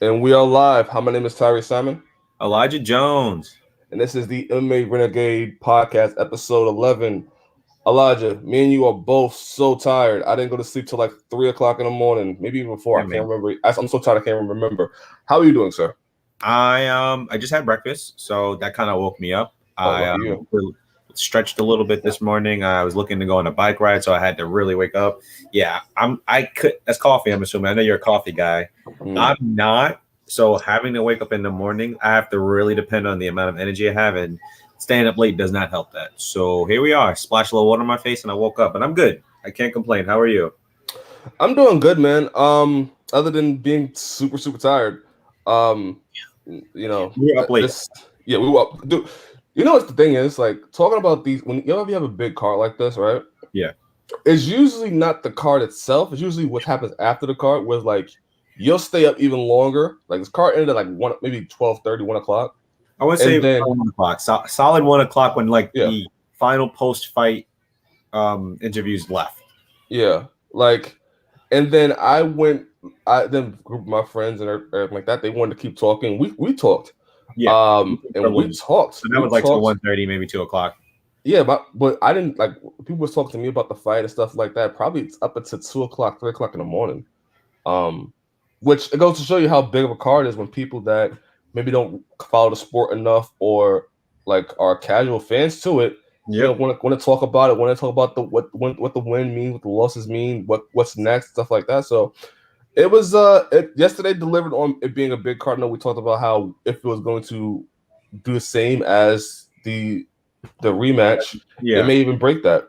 And we are live. Hi, my name is Tyriece Simon, Elijah Jones. and this is the MMA Renegade podcast, episode 11. Elijah, me and you are both so tired. I didn't go to sleep till like 3 o'clock in the morning, maybe even before. Yeah, I can't man. remember. I'm so tired, I can't remember. How are you doing, sir? I just had breakfast, so that kind of woke me up. Oh, I lucky you. stretched a little bit this morning. I was looking to go on a bike ride, so I had to really wake up. Yeah, I could. That's coffee. I'm assuming. I know you're a coffee guy. Mm. I'm not. So having to wake up in the morning, I have to really depend on the amount of energy I have, and staying up late does not help that. So here we are. Splash a little water on my face, and I woke up, and I'm good. I can't complain. How are you? I'm doing good, man. Other than being super, super tired. Um, You're up late. yeah, we were up. Dude, you know what the thing is? Like, talking about these, when you have a big car like this, right? Yeah. It's usually not the card itself. It's usually what happens after the card, where like you'll stay up even longer. Like this card ended at like maybe 12:30, 1 o'clock. I would say And then 1 o'clock. Solid 1 o'clock when like yeah, the final post fight interviews left. yeah. Like, and then I then group of my friends and everything like that, they wanted to keep talking. We talked. Yeah. And we talked. So that was like till 1:30, maybe 2 o'clock. Yeah, but I didn't like people was talking to me about the fight and stuff like that. Probably it's up until 2 o'clock, 3 o'clock in the morning. Um, which it goes to show you how big of a card is when people that maybe don't follow the sport enough or like are casual fans to it, want to talk about it, want to talk about what the win means, what the losses mean, what's next, stuff like that. So it was yesterday delivered on it being a big card. I know we talked about how if it was going to do the same as the rematch, it may even break that.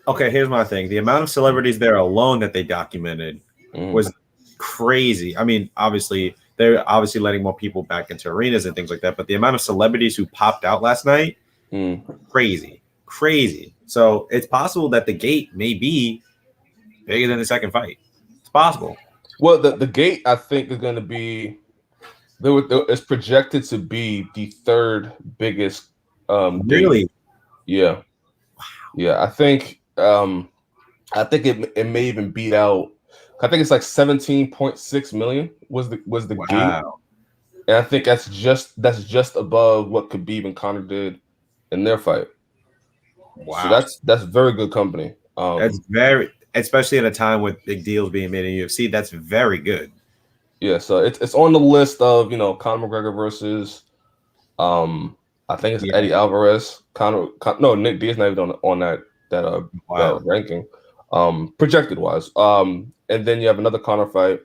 Okay, here's my thing. The amount of celebrities there alone that they documented was crazy. I mean, obviously, they're obviously letting more people back into arenas and things like that, but the amount of celebrities who popped out last night, crazy. So it's possible that the gate may be bigger than the second fight. It's possible. Well, the gate I think is going to be it's projected to be the third biggest Really? gate. Yeah. Yeah, I think it may even beat out. I think it's like 17.6 million was the gate. And I think that's just above what Khabib and Conor did in their fight. Wow. So that's very good company. That's very, especially at a time with big deals being made in UFC, that's very good. Yeah, so it's on the list of, Conor McGregor versus I think it's Eddie Alvarez. Nick Diaz not even on that ranking. Projected wise. And then you have another Conor fight.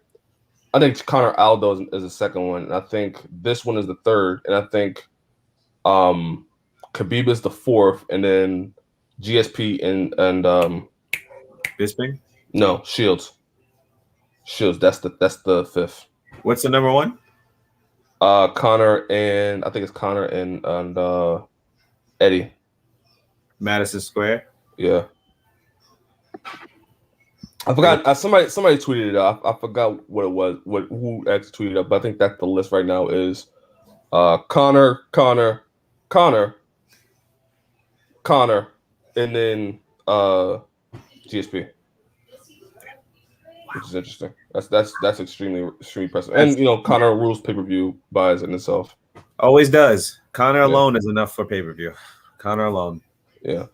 I think Conor Aldo is the second one. And I think this one is the third. And I think Khabib is the fourth, and then GSP and Bisping? No, Shields. That's the fifth. What's the number one? Conor and I think it's Conor and Eddie. Madison Square. Yeah. I forgot. Somebody tweeted it out. I forgot what it was. Who actually tweeted it out? But I think that's the list right now is Conor, and then GSP, which is interesting. That's extremely impressive. And Conor rules pay-per-view buys in itself. Always does. Conor alone is enough for pay-per-view. Conor alone. Yeah.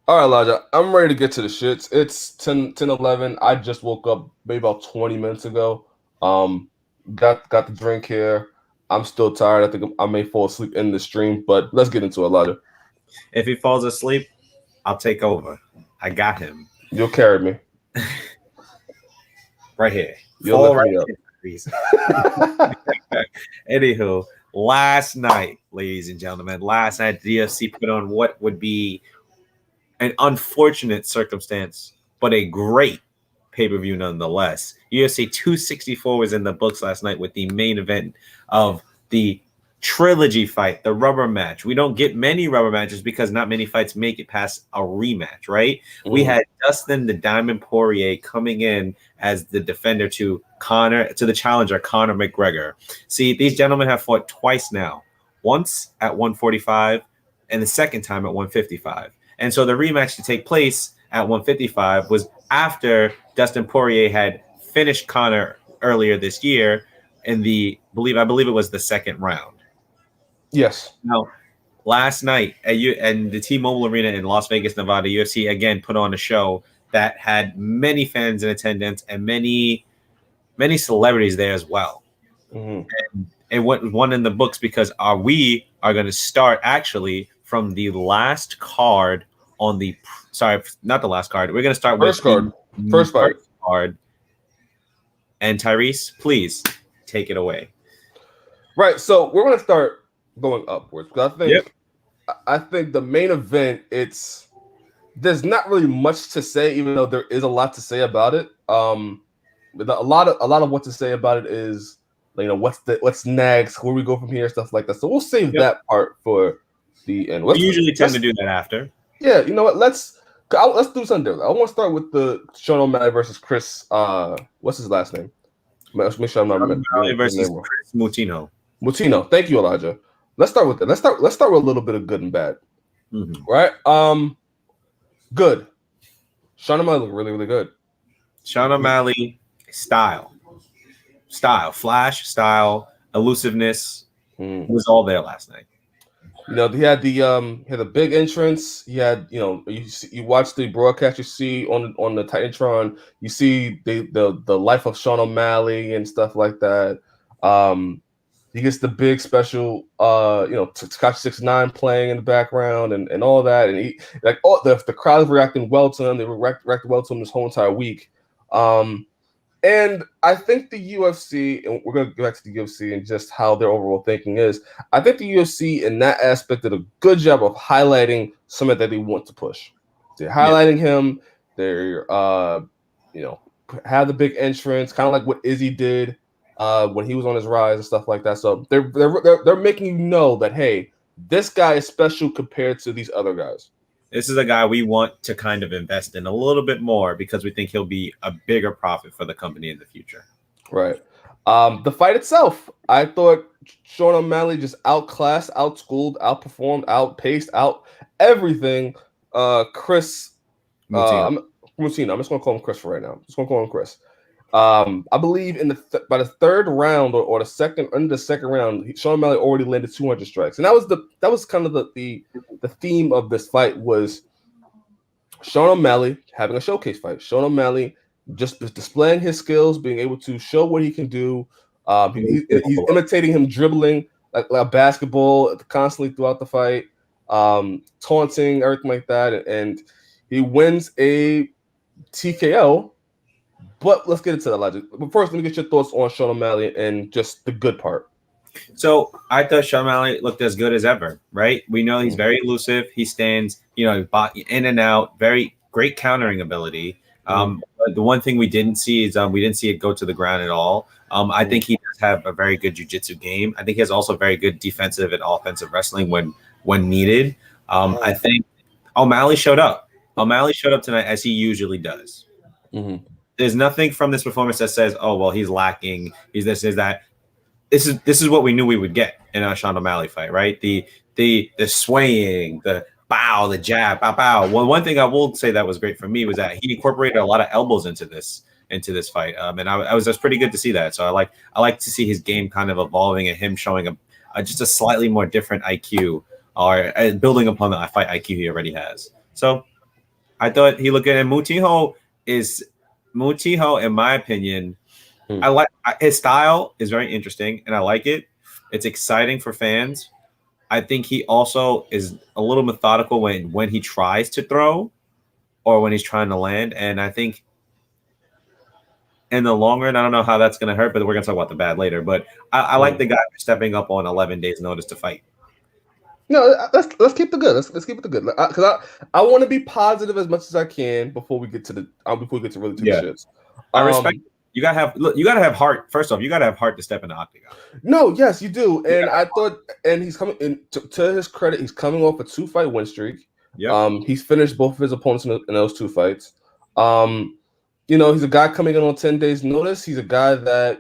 All right, Elijah, I'm ready to get to the shits. It's 10:11. I just woke up maybe about 20 minutes ago. Got the drink here. I'm still tired. I think I may fall asleep in the stream, but let's get into it, Elijah. If he falls asleep, I'll take over. I got him. You'll carry me. Right here. You'll lift me up. Anywho, last night, ladies and gentlemen, the UFC put on what would be an unfortunate circumstance, but a great pay-per-view nonetheless. UFC 264 was in the books last night with the main event of the trilogy fight, the rubber match. We don't get many rubber matches because not many fights make it past a rematch, right? We had Dustin the Diamond Poirier coming in as the defender to the challenger, Conor McGregor. See, these gentlemen have fought twice now, once at 145 and the second time at 155. And so the rematch to take place at 155 was after Dustin Poirier had finished Conor earlier this year in I believe it was the second round. Yes. Now, last night and the T-Mobile Arena in Las Vegas, Nevada, UFC again put on a show that had many fans in attendance and many celebrities there as well. Mm-hmm. And it won in the books because we are going to start actually from the last card on the not the last card. We're going to start First with card. First fight. card. And Tyreece, please take it away. Right. So we're going to start going upwards because I think the main event, there's not really much to say, even though there is a lot to say about it. A lot of what to say about it is, what's next, where we go from here, stuff like that. So we'll save that part for the end. We usually tend to do that after. Yeah, you know what? Let's do something different. I want to start with the Sean O'Malley versus Chris. What's his last name? Let's make sure I'm not O'Malley versus Chris Mutino. Mutino. Thank you, Elijah. Let's start with that. Let's start with a little bit of good and bad. Mm-hmm. Right? Good. Sean O'Malley looked really, really good. Sean O'Malley style, flash, style, elusiveness was all there last night. You know, he had the big entrance. He had, you watch the broadcast, you see on the Titantron, you see the life of Sean O'Malley and stuff like that. He gets the big special, Tekashi 6ix9ine playing in the background and all that, and he the crowd reacting well to him. They reacted well to him this whole entire week. And I think the UFC, and we're going to go back to the UFC and just how their overall thinking is. I think the UFC in that aspect did a good job of highlighting something that they want to push. They're highlighting him. They're, have the big entrance, kind of like what Izzy did when he was on his rise and stuff like that. So they're making you know that, hey, this guy is special compared to these other guys. This is a guy we want to kind of invest in a little bit more because we think he'll be a bigger profit for the company in the future. Right. The fight itself, I thought Sean O'Malley just outclassed, outschooled, outperformed, outpaced, out everything. Chris Mutino. I'm just going to call him Chris for right now. I'm just going to call him Chris. I believe by the third round or the second round, Sean O'Malley already landed 200 strikes, and that was kind of the theme of this fight was Sean O'Malley having a showcase fight. Sean O'Malley just displaying his skills, being able to show what he can do. He's imitating him dribbling like basketball constantly throughout the fight, taunting, everything like that, and he wins a TKO. But let's get into that, Elijah. But first, let me get your thoughts on Sean O'Malley and just the good part. So I thought Sean Malley looked as good as ever, right? We know he's very elusive. He stands, in and out, very great countering ability. But the one thing we didn't see is we didn't see it go to the ground at all. I think he does have a very good jiu-jitsu game. I think he has also very good defensive and offensive wrestling when needed. I think O'Malley showed up. O'Malley showed up tonight as he usually does. Mm-hmm. There's nothing from this performance that says, "Oh, well, he's lacking. He's this, is that." This is what we knew we would get in a Sean O'Malley fight, right? The swaying, the bow, the jab, bow, bow. Well, one thing I will say that was great for me was that he incorporated a lot of elbows into this fight, and I was pretty good to see that. So I like to see his game kind of evolving and him showing just a slightly more different IQ or building upon the fight IQ he already has. So I thought he looked good, and Mutino, in my opinion. I like his style is very interesting, and I like it. It's exciting for fans. I think he also is a little methodical when he tries to throw or when he's trying to land. And I think in the long run, I don't know how that's going to hurt, but we're going to talk about the bad later. But I like the guy stepping up on 11 days' notice to fight. No, let's keep the good. Let's keep it the good because I want to be positive as much as I can before we get to the shits. I respect. You gotta have heart. First off, you gotta have heart to step in the octagon. No, yes, you do. And I thought, and he's coming in to his credit, he's coming off a 2-fight win streak. Yeah. He's finished both of his opponents in those 2 fights. He's a guy coming in on 10 days' notice. He's a guy that,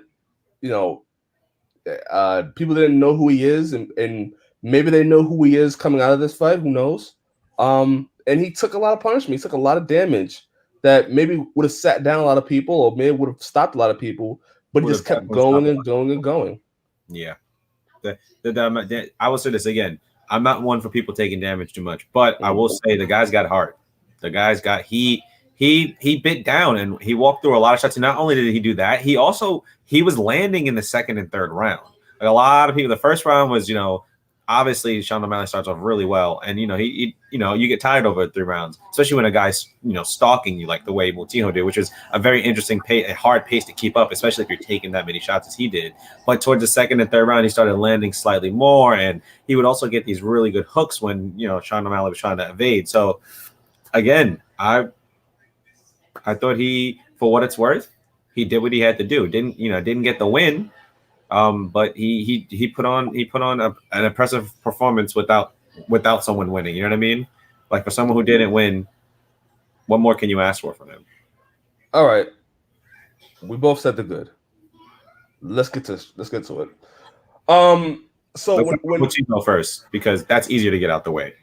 people didn't know who he is, and maybe they know who he is coming out of this fight. Who knows? And he took a lot of punishment. He took a lot of damage. that maybe would have sat down a lot of people, or maybe would have stopped a lot of people, but he just kept going and going and going. Yeah. I will say this again. I'm not one for people taking damage too much, but I will say the guy's got heart. The guy's got he bit down and he walked through a lot of shots. And not only did he do that, he was landing in the second and third round. Like a lot of people, the first round was, obviously Sean O'Malley starts off really well, and he you get tired over 3 rounds, especially when a guy's stalking you like the way Moutinho did, which is a very interesting a hard pace to keep up, especially if you're taking that many shots as he did. But towards the second and third round, he started landing slightly more, and he would also get these really good hooks when Sean O'Malley was trying to evade. So again, I thought for what it's worth, he did what he had to do. Didn't get the win. But he put on an impressive performance without someone winning. You know what I mean? Like, for someone who didn't win, what more can you ask for from him? All right, we both said the good. Let's get to it. So when you go first, because that's easier to get out the way.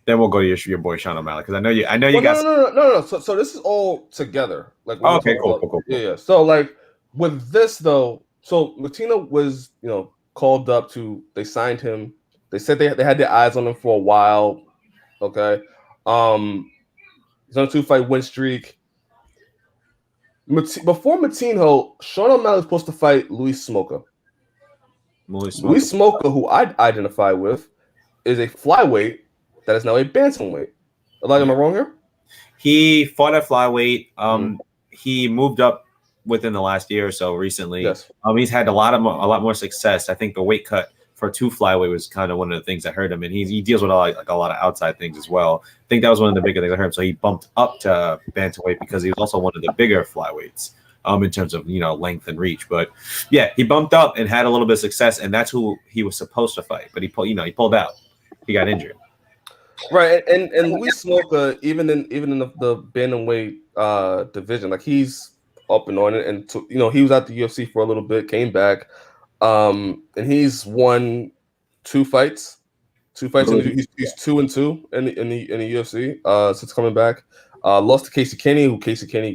Then we'll go to your boy Sean O'Malley, because I know you guys. No. So this is all together. Like, okay, cool. Yeah. So like with this though. So Moutinho was, called up to. They signed him. They said they had their eyes on him for a while. Okay, he's on a 2-fight win streak. Before Moutinho, Sean O'Malley was supposed to fight Luis Smoker. Luis Smoker, who I identify with, is a flyweight that is now a bantamweight. Elijah, am I wrong here? He fought at flyweight. He moved up within the last year or so recently. Yes. He's had a lot more success. I think the weight cut for 2 flyweight was kind of one of the things that hurt him, and he deals with a lot of outside things as well. I think that was one of the bigger things that hurt him. So he bumped up to bantamweight because he was also one of the bigger flyweights in terms of length and reach. But yeah, he bumped up and had a little bit of success, and that's who he was supposed to fight. But he pulled out. He got injured. Right, and Luis Smoker, even in the bantamweight division, like, he's up and on it, and he was at the UFC for a little bit, came back, and he's won 2 fights. He's 2-2 in the UFC since coming back. Lost to Casey Kenny, Casey Kenny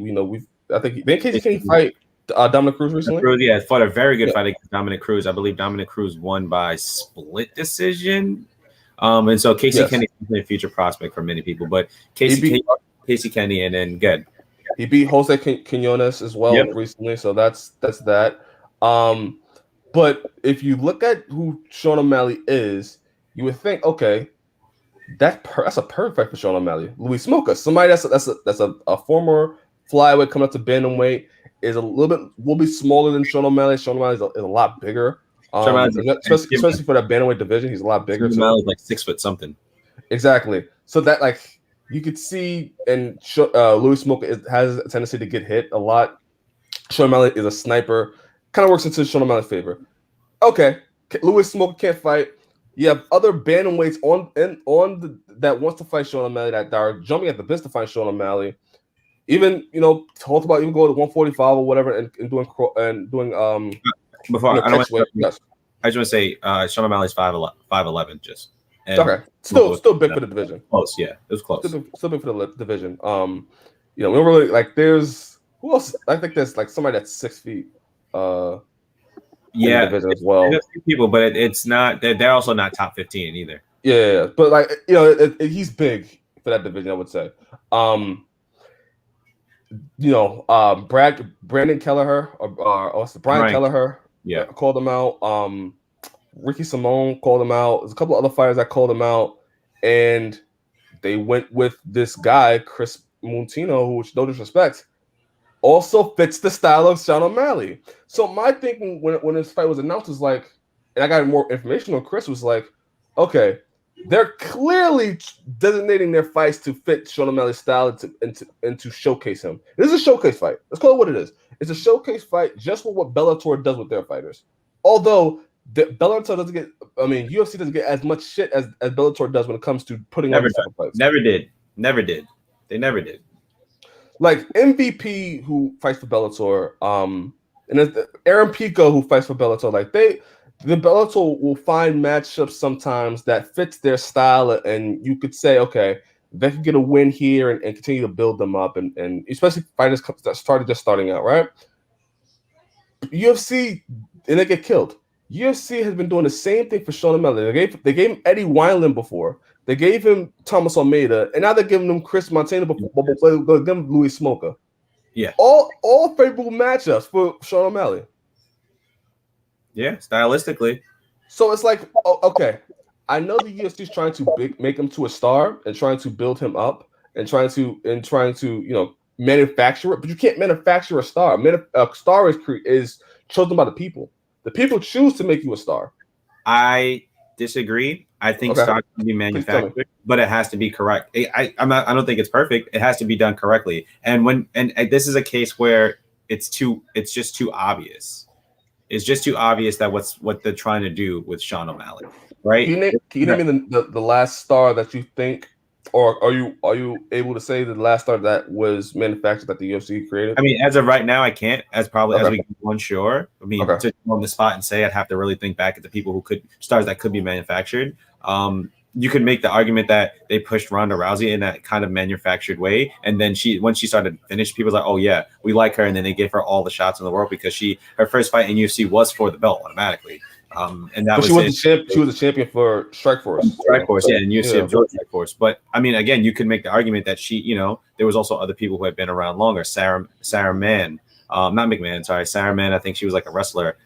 fight Dominic Cruz recently. Yeah, fought a very good fight against Dominic Cruz. I believe Dominic Cruz won by split decision. And so Casey Kenny is a future prospect for many people, but Casey Kenny, and then good. He beat Jose Quinones as well recently, so that's that. But if you look at who Sean O'Malley is, you would think, okay, that's a perfect fight for Sean O'Malley. Luis Smoker, somebody that's a former flyweight coming up to bantamweight, will be smaller than Sean O'Malley. Sean O'Malley is a lot bigger, especially for that bantamweight division. He's a lot bigger. Sean O'Malley's like 6 foot something. Exactly. So that, like, you could see, and Luis Smoker has a tendency to get hit a lot. Sean O'Malley is a sniper. Kind of works into Sean O'Malley's favor. Okay, Luis Smoker can't fight. You have other bantamweights that wants to fight Sean O'Malley that are jumping at the bit to fight Sean O'Malley. Even talked about even going to 145 or whatever and doing. Before I just want to say Sean O'Malley's 5'11", just. Okay, still big for the division. Close, yeah, it was close. Still big for the division. We don't really like. There's who else? I think there's like somebody that's 6 feet. In the division as well. There's a few people, but it's not. They're also not top 15 either. Yeah, but like he's big for that division, I would say. Brandon Kelleher or Brian Kelleher, called him out. Ricky Simone called him out. There's a couple other fighters that called him out, and they went with this guy, Chris Moutinho, who, no disrespect, also fits the style of Sean O'Malley. So my thinking when this fight was announced was like, and I got more information on Chris, was like, okay, they're clearly designating their fights to fit Sean O'Malley's style and to showcase him. This is a showcase fight. Let's call it what it is. It's a showcase fight, just for what Bellator does with their fighters. Although Bellator doesn't get, UFC doesn't get as much shit as Bellator does when it comes to putting on these type of fights. Never did. They never did. Like MVP, who fights for Bellator, and there's Aaron Pico, who fights for Bellator. Like the Bellator will find matchups sometimes that fits their style, and you could say, okay, they can get a win here and continue to build them up, and especially fighters that starting out, right? UFC, and they get killed. UFC has been doing the same thing for Sean O'Malley. They gave him Eddie Wineland before. They gave him Thomas Almeida, and now they're giving him Chris Montana before. They're giving him Louis Smoker. Yeah, all favorable matchups for Sean O'Malley. Yeah, stylistically. So it's like, okay, I know the UFC is trying to make him to a star and trying to build him up and trying to manufacture it, but you can't manufacture a star. A star is chosen by the people. The people choose to make you a star. I disagree. I think stars can be manufactured, but it has to be correct. I don't think it's perfect. It has to be done correctly. And this is a case where it's just too obvious. It's just too obvious that what they're trying to do with Sean O'Malley, right? Can you name me the last star that you think, or are you able to say the last star that was manufactured that the UFC created? I mean, as of right now, I can't. As we get one, sure. I mean, to on the spot and say, I'd have to really think back at the people stars that could be manufactured. You could make the argument that they pushed Ronda Rousey in that kind of manufactured way, and then when she started to finish, people were like, "Oh yeah, we like her," and then they gave her all the shots in the world because her first fight in UFC was for the belt automatically. And that she was a champion for Strikeforce. Yeah, and UFC enjoyed Strikeforce. But I mean, again, you could make the argument that there was also other people who had been around longer. Sarah Mann, not McMahon, sorry, Sarah Mann. I think she was like a wrestler.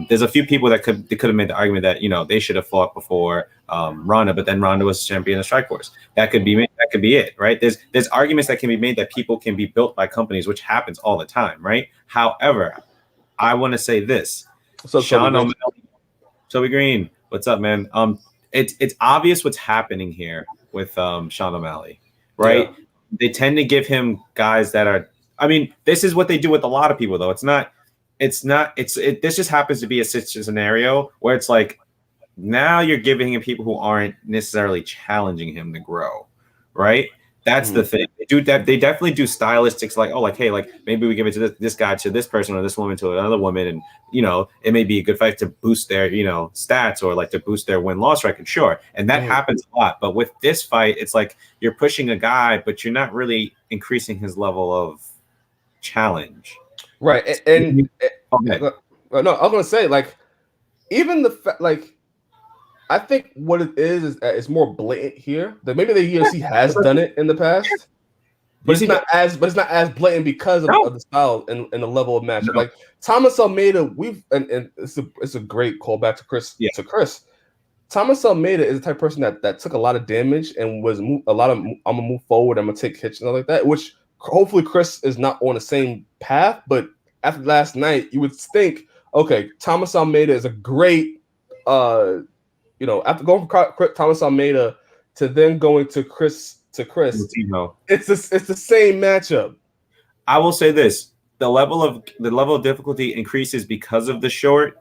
There's a few people that could have made the argument that they should have fought before Ronda, but then Ronda was champion of Strikeforce. That could be it, right? There's arguments that can be made that people can be built by companies, which happens all the time, right? However, I want to say this: Sean O'Malley, Toby Green, what's up, man? It's obvious what's happening here with Sean O'Malley, right? Yeah. They tend to give him guys that are. I mean, this is what they do with a lot of people, though. This just happens to be a scenario where it's like now you're giving him people who aren't necessarily challenging him to grow, right? That's the thing. They definitely do stylistics like, maybe we give it to this guy to this person or this woman to another woman, and it may be a good fight to boost their stats or like to boost their win-loss record, sure, and that happens a lot. But with this fight, it's like you're pushing a guy, but you're not really increasing his level of challenge. Right, and no, I was gonna say even the fact I think what it is that it's more blatant here. That maybe the UFC has done it in the past, but it's not as blatant because of the style and the level of matchup. Like Thomas Almeida, and it's a great callback to Chris. Yeah. To Chris, Thomas Almeida is the type of person that took a lot of damage and was I'm gonna move forward. I'm gonna take hits and all like that, which. Hopefully Chris is not on the same path, but after last night, you would think, okay, Thomas Almeida is a great, after going from Thomas Almeida to then going to Chris, it's the same matchup. I will say this: the level of difficulty increases because of the short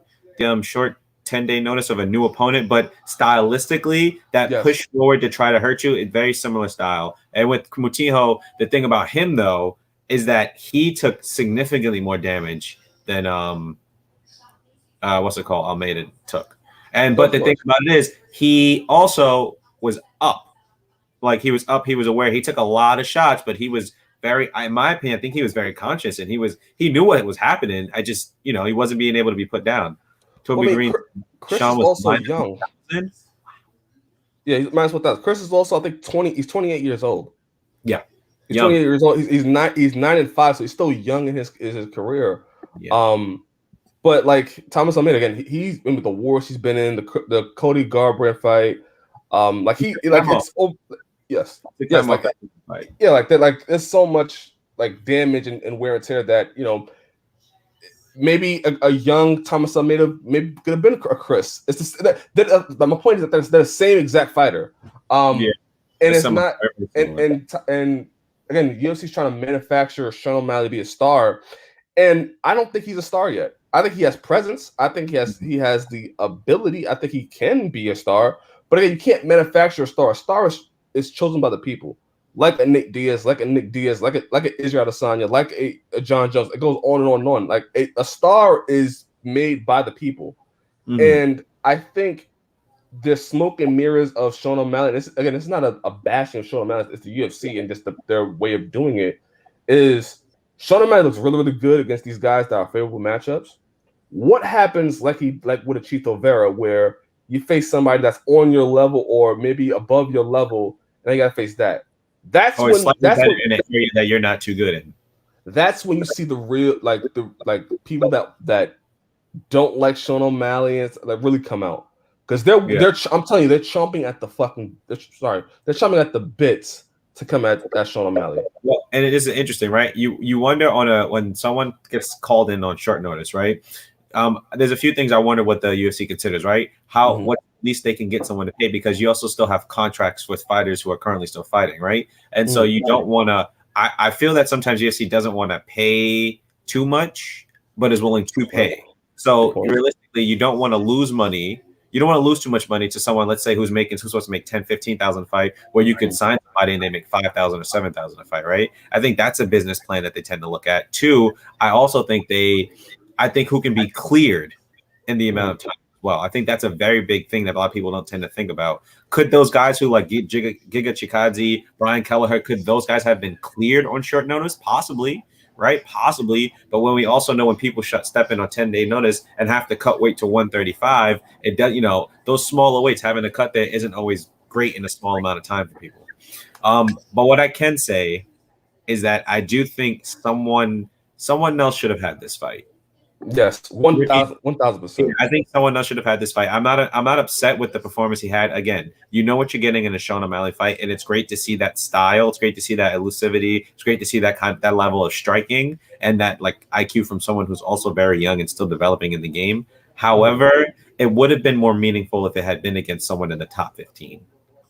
10-day notice of a new opponent, but stylistically, that push forward to try to hurt you, it's very similar style. And with Mutiho, the thing about him though is that he took significantly more damage than Almeida took. But the thing about it is he also was up. Like he was up, he was aware, he took a lot of shots, but he was in my opinion, I think he was very conscious and he knew what was happening. I just, he wasn't being able to be put down. Toby Green, Chris Sean is also young. Yeah, he's minus 1,000. Chris is also, I think, 20. He's 28 years old. Yeah, he's 28 years old. He's 9-5, so he's still young in his career. Yeah. But like Thomas Almeida again, he's been with the wars he's been in, the Cody Garbrandt fight. There's so much damage and wear and tear that maybe a young Thomas Almeida maybe could have been a Chris. It's just my point is that they're the same exact fighter. And it's not. And again, UFC's trying to manufacture Sean O'Malley to be a star, and I don't think he's a star yet. I think he has presence. I think he has the ability. I think he can be a star. But again, you can't manufacture a star. A star is chosen by the people. Like a Nick Diaz, like an Israel Adesanya, like a Jon Jones. It goes on and on and on. Like a star is made by the people. Mm-hmm. And I think the smoke and mirrors of Sean O'Malley. It's not a bashing of Sean O'Malley. It's the UFC and just their way of doing it. Is Sean O'Malley looks really, really good against these guys that are favorable matchups. What happens like with a Chito Vera, where you face somebody that's on your level or maybe above your level, and you gotta face that. That's or when slightly that's better when, in an area that you're not too good in. that's when you see the real like people that don't like Sean O'Malley and like really come out because they're I'm telling you they're chomping at the they're chomping at the bits to come at Sean O'Malley. Well, and it is interesting, right? You wonder when someone gets called in on short notice, right? There's a few things I wonder what the UFC considers, right? What at least they can get someone to pay, because you also still have contracts with fighters who are currently still fighting, right? And so you don't want to. I feel that sometimes UFC doesn't want to pay too much, but is willing to pay. So realistically, you don't want to lose money. You don't want to lose too much money to someone, let's say, who's supposed to make 10, 15,000 a fight, where you could sign somebody and they make 5,000 or 7,000 a fight, right? I think that's a business plan that they tend to look at. Two, I also think who can be cleared in the amount of time. Well, I think that's a very big thing that a lot of people don't tend to think about. Could those guys who like Giga Chikadze, Brian Kelleher, could those guys have been cleared on short notice? Possibly, right? Possibly. But when we also know when people step in on 10-day notice and have to cut weight to 135, it does, those smaller weights, having to cut there isn't always great in a small amount of time for people. But what I can say is that I do think someone else should have had this fight. Yes, 1,000%. I think someone else should have had this fight. I'm not upset with the performance he had. Again, you know what you're getting in a Sean O'Malley fight, and it's great to see that style. It's great to see that elusivity. It's great to see that level of striking and that like IQ from someone who's also very young and still developing in the game. However, it would have been more meaningful if it had been against someone in the top 15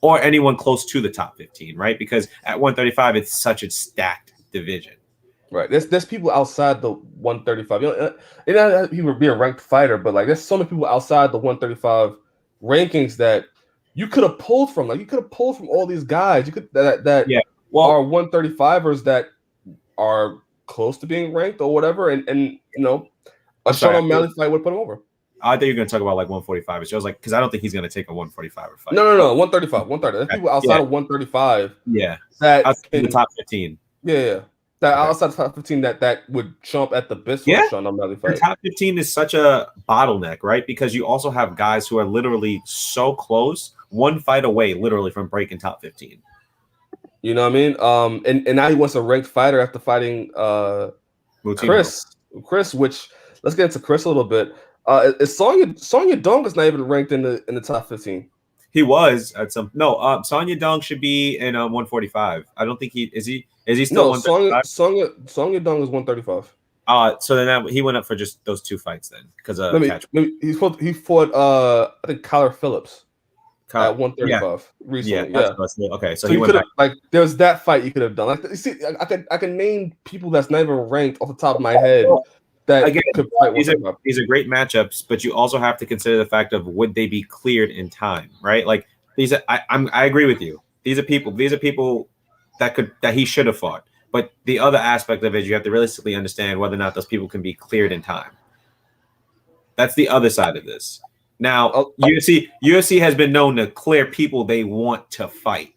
or anyone close to the top 15, right? Because at 135, it's such a stacked division. Right. There's people outside the 135. It not he would be a ranked fighter, but like there's so many people outside the 135 rankings that you could have pulled from. Like you could have pulled from all these guys. You could are 135ers that are close to being ranked or whatever, and a Sean O'Malley fight would put him over. I thought you were going to talk about like 145. So I was like, because I don't think he's going to take a 145 fight. No, 135. 130. There's people outside of 135. Yeah. That in the top 15. Yeah. That outside the top 15 that would jump at the bits for Sean O'Malley fight. The top 15 is such a bottleneck, right? Because you also have guys who are literally so close, one fight away, literally from breaking top 15. You know what I mean? And now he wants a ranked fighter after fighting Chris, which let's get into Chris a little bit. Is Sonya Dong is not even ranked in the top 15. He was at some Sonya Dong should be in 145. I don't think he is he still 135? Sonya Dong is 135. So then he went up for just those two fights then because he fought I think Kyler Phillips at 135 recently. Okay, so he could have like there was that fight you could have done. Like you see, I can name people that's not even ranked off the top of my head. That again, these are great matchups, but you also have to consider the fact of would they be cleared in time, right? Like these are, I agree with you. These are people that he should have fought. But the other aspect of it, you have to realistically understand whether or not those people can be cleared in time. That's the other side of this. Now, UFC has been known to clear people they want to fight.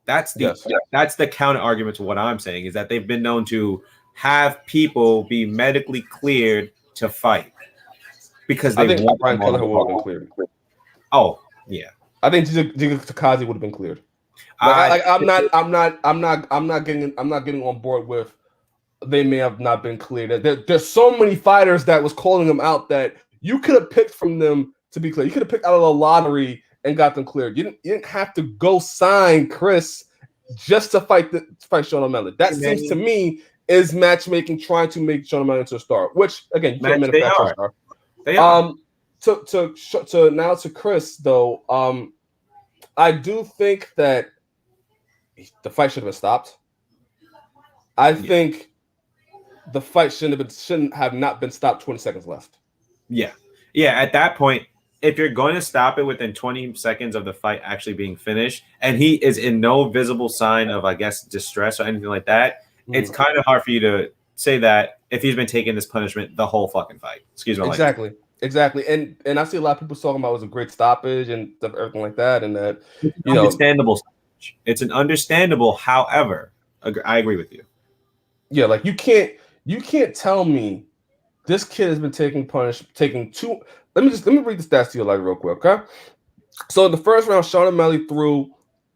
That's the counter argument to what I'm saying, is that they've been known to have people be medically cleared to fight because they want Brian Kelleher would have been cleared. Oh yeah, I think Giga Chikadze would have been cleared. I'm not getting on board with they may have not been cleared. There's so many fighters that was calling them out that you could have picked from them to be cleared. You could have picked out of the lottery and got them cleared. You didn't have to go sign Chris just to fight Sean O'Malley. That seems to me is matchmaking, trying to make Sean O'Malley into a star. Which again, you can't manufacture a star. They are. To now to Chris though, I do think that the fight should have been stopped. I think the fight shouldn't have not been stopped 20 seconds left. Yeah. At that point, if you're going to stop it within 20 seconds of the fight actually being finished, and he is in no visible sign of, I guess, distress or anything like that, it's kind of hard for you to say that if he's been taking this punishment the whole fucking fight. Excuse me. Exactly. Exactly, and I see a lot of people talking about it was a great stoppage and stuff, everything like that, and that It's understandable. It's an understandable. However, I agree with you. Yeah, like you can't tell me this kid has been taking two. Let me read the stats to you like real quick, okay? So in the first round, Sean O'Malley threw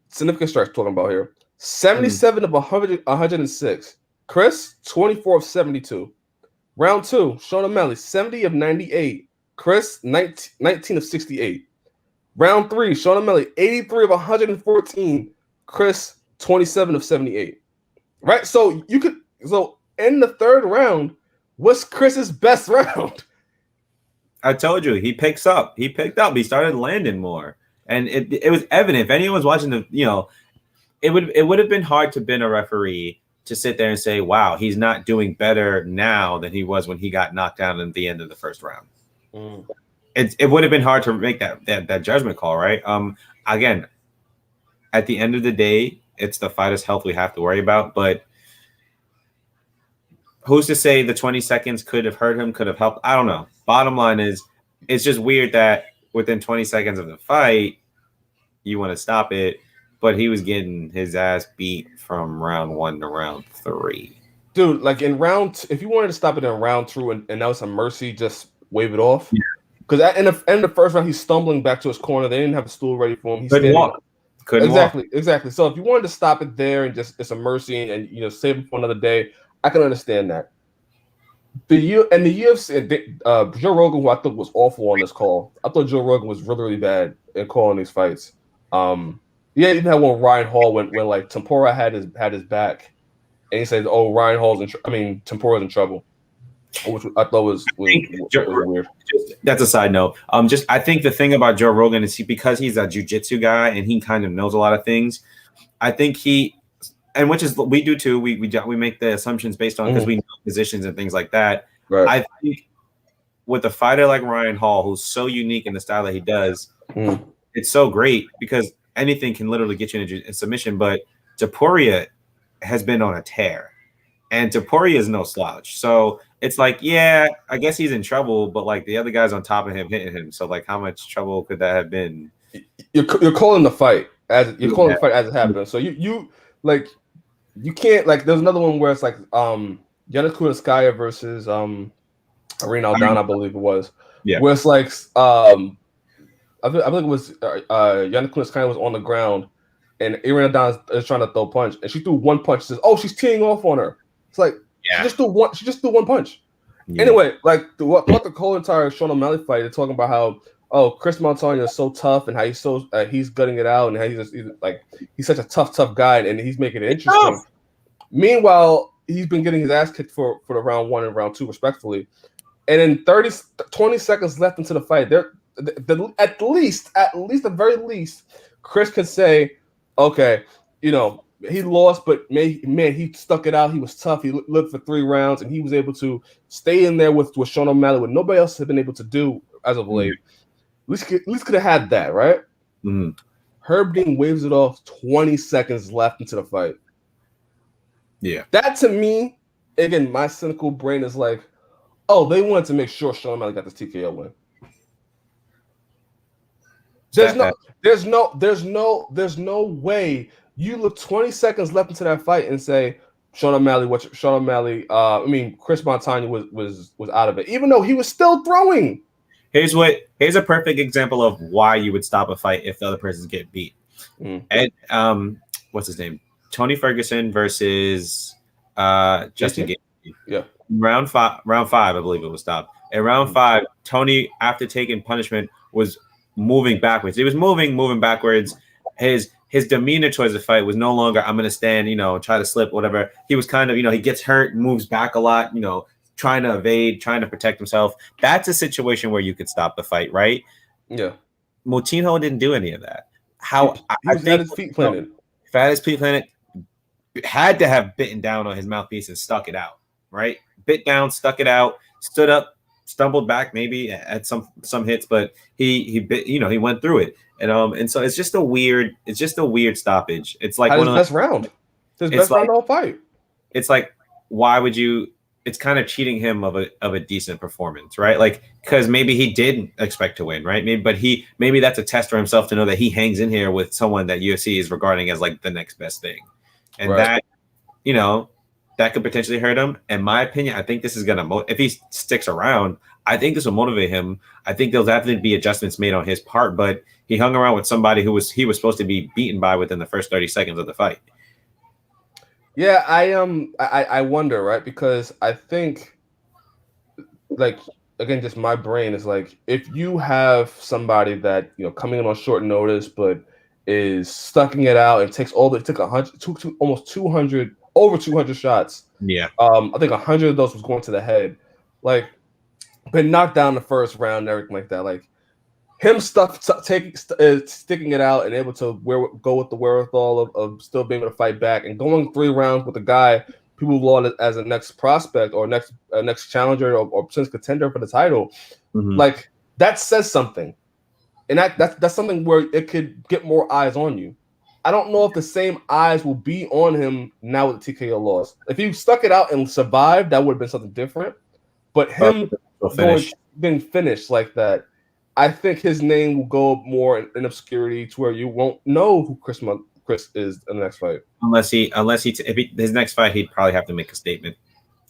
significant strikes. Talking about here, 77 of 106. Chris 24 of 72. Round two, Sean O'Malley 70 of 98. Chris 19 of 68. Round three, Sean O'Malley 83 of 114. Chris 27 of 78. Right? So in the third round, what's Chris's best round? I told you he picks up. He picked up. He started landing more, and it was evident. If anyone was watching it would have been hard to been a referee to sit there and say, "Wow, he's not doing better now than he was when he got knocked down at the end of the first round." Mm. It would have been hard to make that judgment call, right? Again, at the end of the day, it's the fighter's health we have to worry about, but who's to say the 20 seconds could have hurt him, could have helped? I don't know. Bottom line is, it's just weird that within 20 seconds of the fight, you want to stop it, but he was getting his ass beat from round 1 to round 3. Dude, like if you wanted to stop it in round 2 and that was a mercy, just wave it off. Because in the first round, he's stumbling back to his corner. They didn't have a stool ready for him. He's Couldn't standing walk. Couldn't walk. Exactly. So if you wanted to stop it there and just it's a mercy and save him for another day, I can understand that. The UFC, Joe Rogan, who I thought was awful on this call. I thought Joe Rogan was really, really bad in calling these fights. Yeah, even had one Ryan Hall when like Tuporia had his back, and he said, "Oh, Ryan Hall's Tuporia's in trouble," which I thought was weird. That's a side note. I think the thing about Joe Rogan is because he's a jiu-jitsu guy and he kind of knows a lot of things. I think and which is we do too. We make the assumptions based on because we know positions and things like that. Right. I think with a fighter like Ryan Hall, who's so unique in the style that he does, it's so great because anything can literally get you in a submission. But Tuporia has been on a tear, and Tuporia is no slouch. So it's like, yeah, I guess he's in trouble, but like the other guys on top of him hitting him. So like, how much trouble could that have been? You're calling the fight as it happened. So you like. You can't like. There's another one where it's like Yana Kunitskaya versus Irene Aldana, I believe it was. Yeah. Where it's like I think it was Yana Kunitskaya was on the ground and Irene Aldana is trying to throw a punch and she threw one punch. Says, "Oh, she's teeing off on her." It's like she just threw one punch. Yeah. Anyway, like the whole entire Sean O'Malley fight, they're talking about how Chris Montagna is so tough and how he's gutting it out and how he's such a tough guy and he's making it interesting. Oh. Meanwhile, he's been getting his ass kicked for the round 1 and round 2 respectively. And in 20 seconds left into the fight, at the very least, Chris can say, okay, he lost, but man, he stuck it out. He was tough. He lived for 3 rounds, and he was able to stay in there with Sean O'Malley, what nobody else has been able to do as of late. At least could have had that, right? Mm-hmm. Herb Dean waves it off 20 seconds left into the fight. Yeah. That to me, again, my cynical brain is like, oh, they wanted to make sure Sean O'Malley got this TKO win. There's no way you look 20 seconds left into that fight and say Chris Montagna was out of it, even though he was still throwing. Here's a perfect example of why you would stop a fight if the other person's get beat. And what's his name? Tony Ferguson versus Justin Gaethje. Yeah. Round five, I believe it was stopped. In round 5, Tony, after taking punishment, was moving backwards. He was moving backwards. His demeanor towards the fight was no longer, I'm going to stand, try to slip, whatever. He was kind of, he gets hurt, moves back a lot, trying to evade, trying to protect himself. That's a situation where you could stop the fight, right? Yeah. Moutinho didn't do any of that. He had his feet planted. Had to have bitten down on his mouthpiece and stuck it out, right? Bit down, stuck it out, stood up, stumbled back maybe at some hits, but he bit, he went through it. And so it's just a weird stoppage. It's like his best round. His best round of the whole fight. It's like, why would you it's kind of cheating him of a decent performance, right? Like, because maybe he didn't expect to win, right? Maybe that's a test for himself to know that he hangs in here with someone that UFC is regarding as like the next best thing, and that, you know, that could potentially hurt him. In my opinion, I think this is gonna if he sticks around, I think this will motivate him. I think there'll definitely be adjustments made on his part, but he hung around with somebody he was supposed to be beaten by within the first 30 seconds of the fight. Yeah, I wonder, right? Because I think, like, again, just my brain is like, if you have somebody that, you know, coming in on short notice but is stucking it out and took 100 almost 200 over 200 shots. Yeah. I think 100 of those was going to the head. Like, been knocked down the first round and everything like that. Like, him sticking it out and able to go with the wherewithal of still being able to fight back and going 3 rounds with a guy people laud as a next prospect or next challenger or potential contender for the title, like, that says something, and that's something where it could get more eyes on you. I don't know if the same eyes will be on him now with the TKO loss. If he stuck it out and survived, that would have been something different. But him being finished like that, I think his name will go more in obscurity to where you won't know who Chris is in the next fight. His next fight, he'd probably have to make a statement.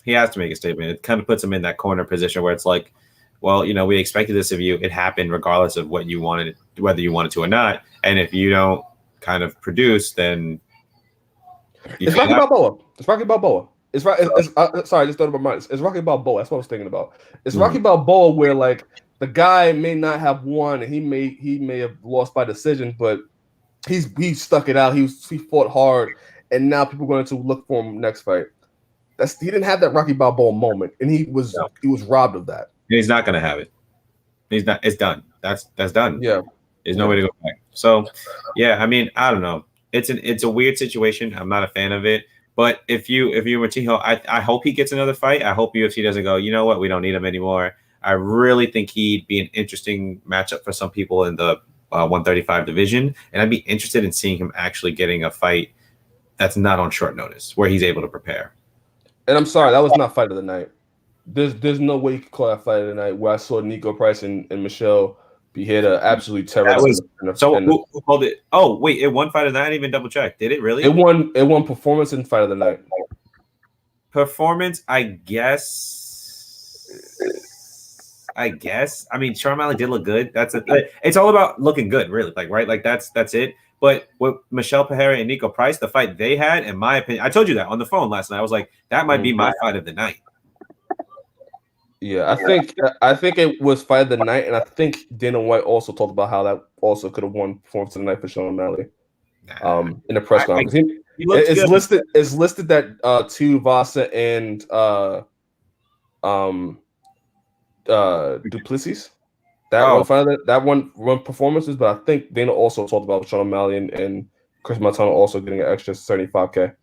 He has to make a statement. It kind of puts him in that corner position where it's like, well, you know, we expected this of you. It happened regardless of what you wanted, whether you wanted to or not. And if you don't kind of produce, then it's Rocky Balboa. It's Rocky Balboa. It's right. Sorry, I just thought about mine. It's Rocky Balboa. That's what I was thinking about. It's Rocky Balboa, where like the guy may not have won, and he may have lost by decision, but he stuck it out. He fought hard, and now people are going to look for him next fight. He didn't have that Rocky Balboa moment, and he was robbed of that. And he's not going to have it. He's not. It's done. That's done. Yeah. There's no way to go back. So, yeah. I mean, I don't know. It's a weird situation. I'm not a fan of it. But if you were Tiho, I hope he gets another fight. I hope UFC doesn't go, you know what, we don't need him anymore. I really think he'd be an interesting matchup for some people in the 135 division, and I'd be interested in seeing him actually getting a fight that's not on short notice, where he's able to prepare. And I'm sorry, that was not fight of the night. There's no way you could call that fight of the night, where I saw Nico Price and Michelle be here to absolutely terrorize. Who called it? Oh, wait, it won fight of the night. I didn't even double check. Did it really? It won performance and fight of the night. Performance, I guess. I mean, Sean Malley did look good. It's all about looking good, really. Like, right? Like that's it. But with Michelle Pereira and Nico Price, the fight they had, in my opinion, I told you that on the phone last night. I was like, that might be my fight of the night. Yeah, I think it was fight of the night, and I think Dana White also talked about how that also could have won performance of the night for Sean Malley. In the press conference, it's listed that Taichuyvasa and Duplessis that one performances, but I think Dana also talked about Sean Malley and Chris Montano also getting an extra $75K.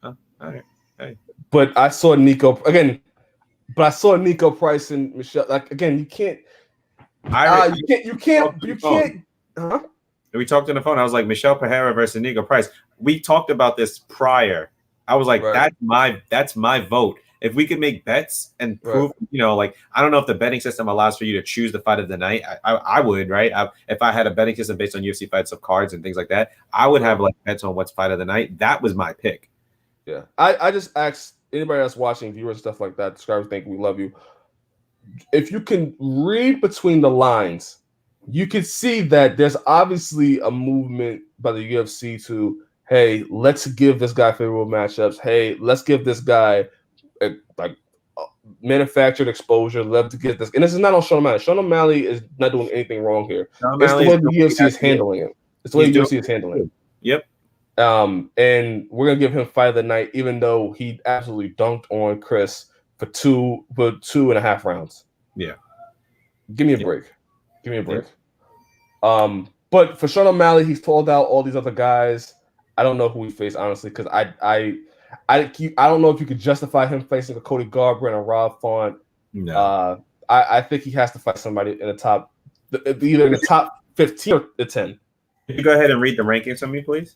Oh, all right. Hey. But I saw Nico again. But I saw Nico Price and Michelle. Like, again, you can't. You can't. Huh? We talked on the phone. I was like, Michelle Pereira versus Nico Price. We talked about this prior. I was like, that's my vote. If we could make bets and prove, you know, like, I don't know if the betting system allows for you to choose the fight of the night. I would, right? If I had a betting system based on UFC fights of cards and things like that, I would have like bets on what's fight of the night. That was my pick. Yeah, I just asked anybody that's watching, viewers, stuff like that, subscribers, thank you, we love you. If you can read between the lines, you can see that there's obviously a movement by the UFC to, hey, let's give this guy favorable matchups. Hey, let's give this guy manufactured exposure. Love to get this. And this is not on Sean O'Malley. Sean O'Malley is not doing anything wrong here. It's the way the UFC is handling it. It's the way the UFC is handling it. Yep. And we're gonna give him fight of the night, even though he absolutely dunked on Chris for 2.5 rounds. Yeah. Give me a break. Give me a break. But for Sean O'Malley, he's pulled out all these other guys. I don't know who he faced, honestly, because I don't know if you could justify him facing a Cody Garbrandt or Rob Font. No. I think he has to fight somebody in the top, either in the top 15 or the 10. Can you go ahead and read the rankings on me, please?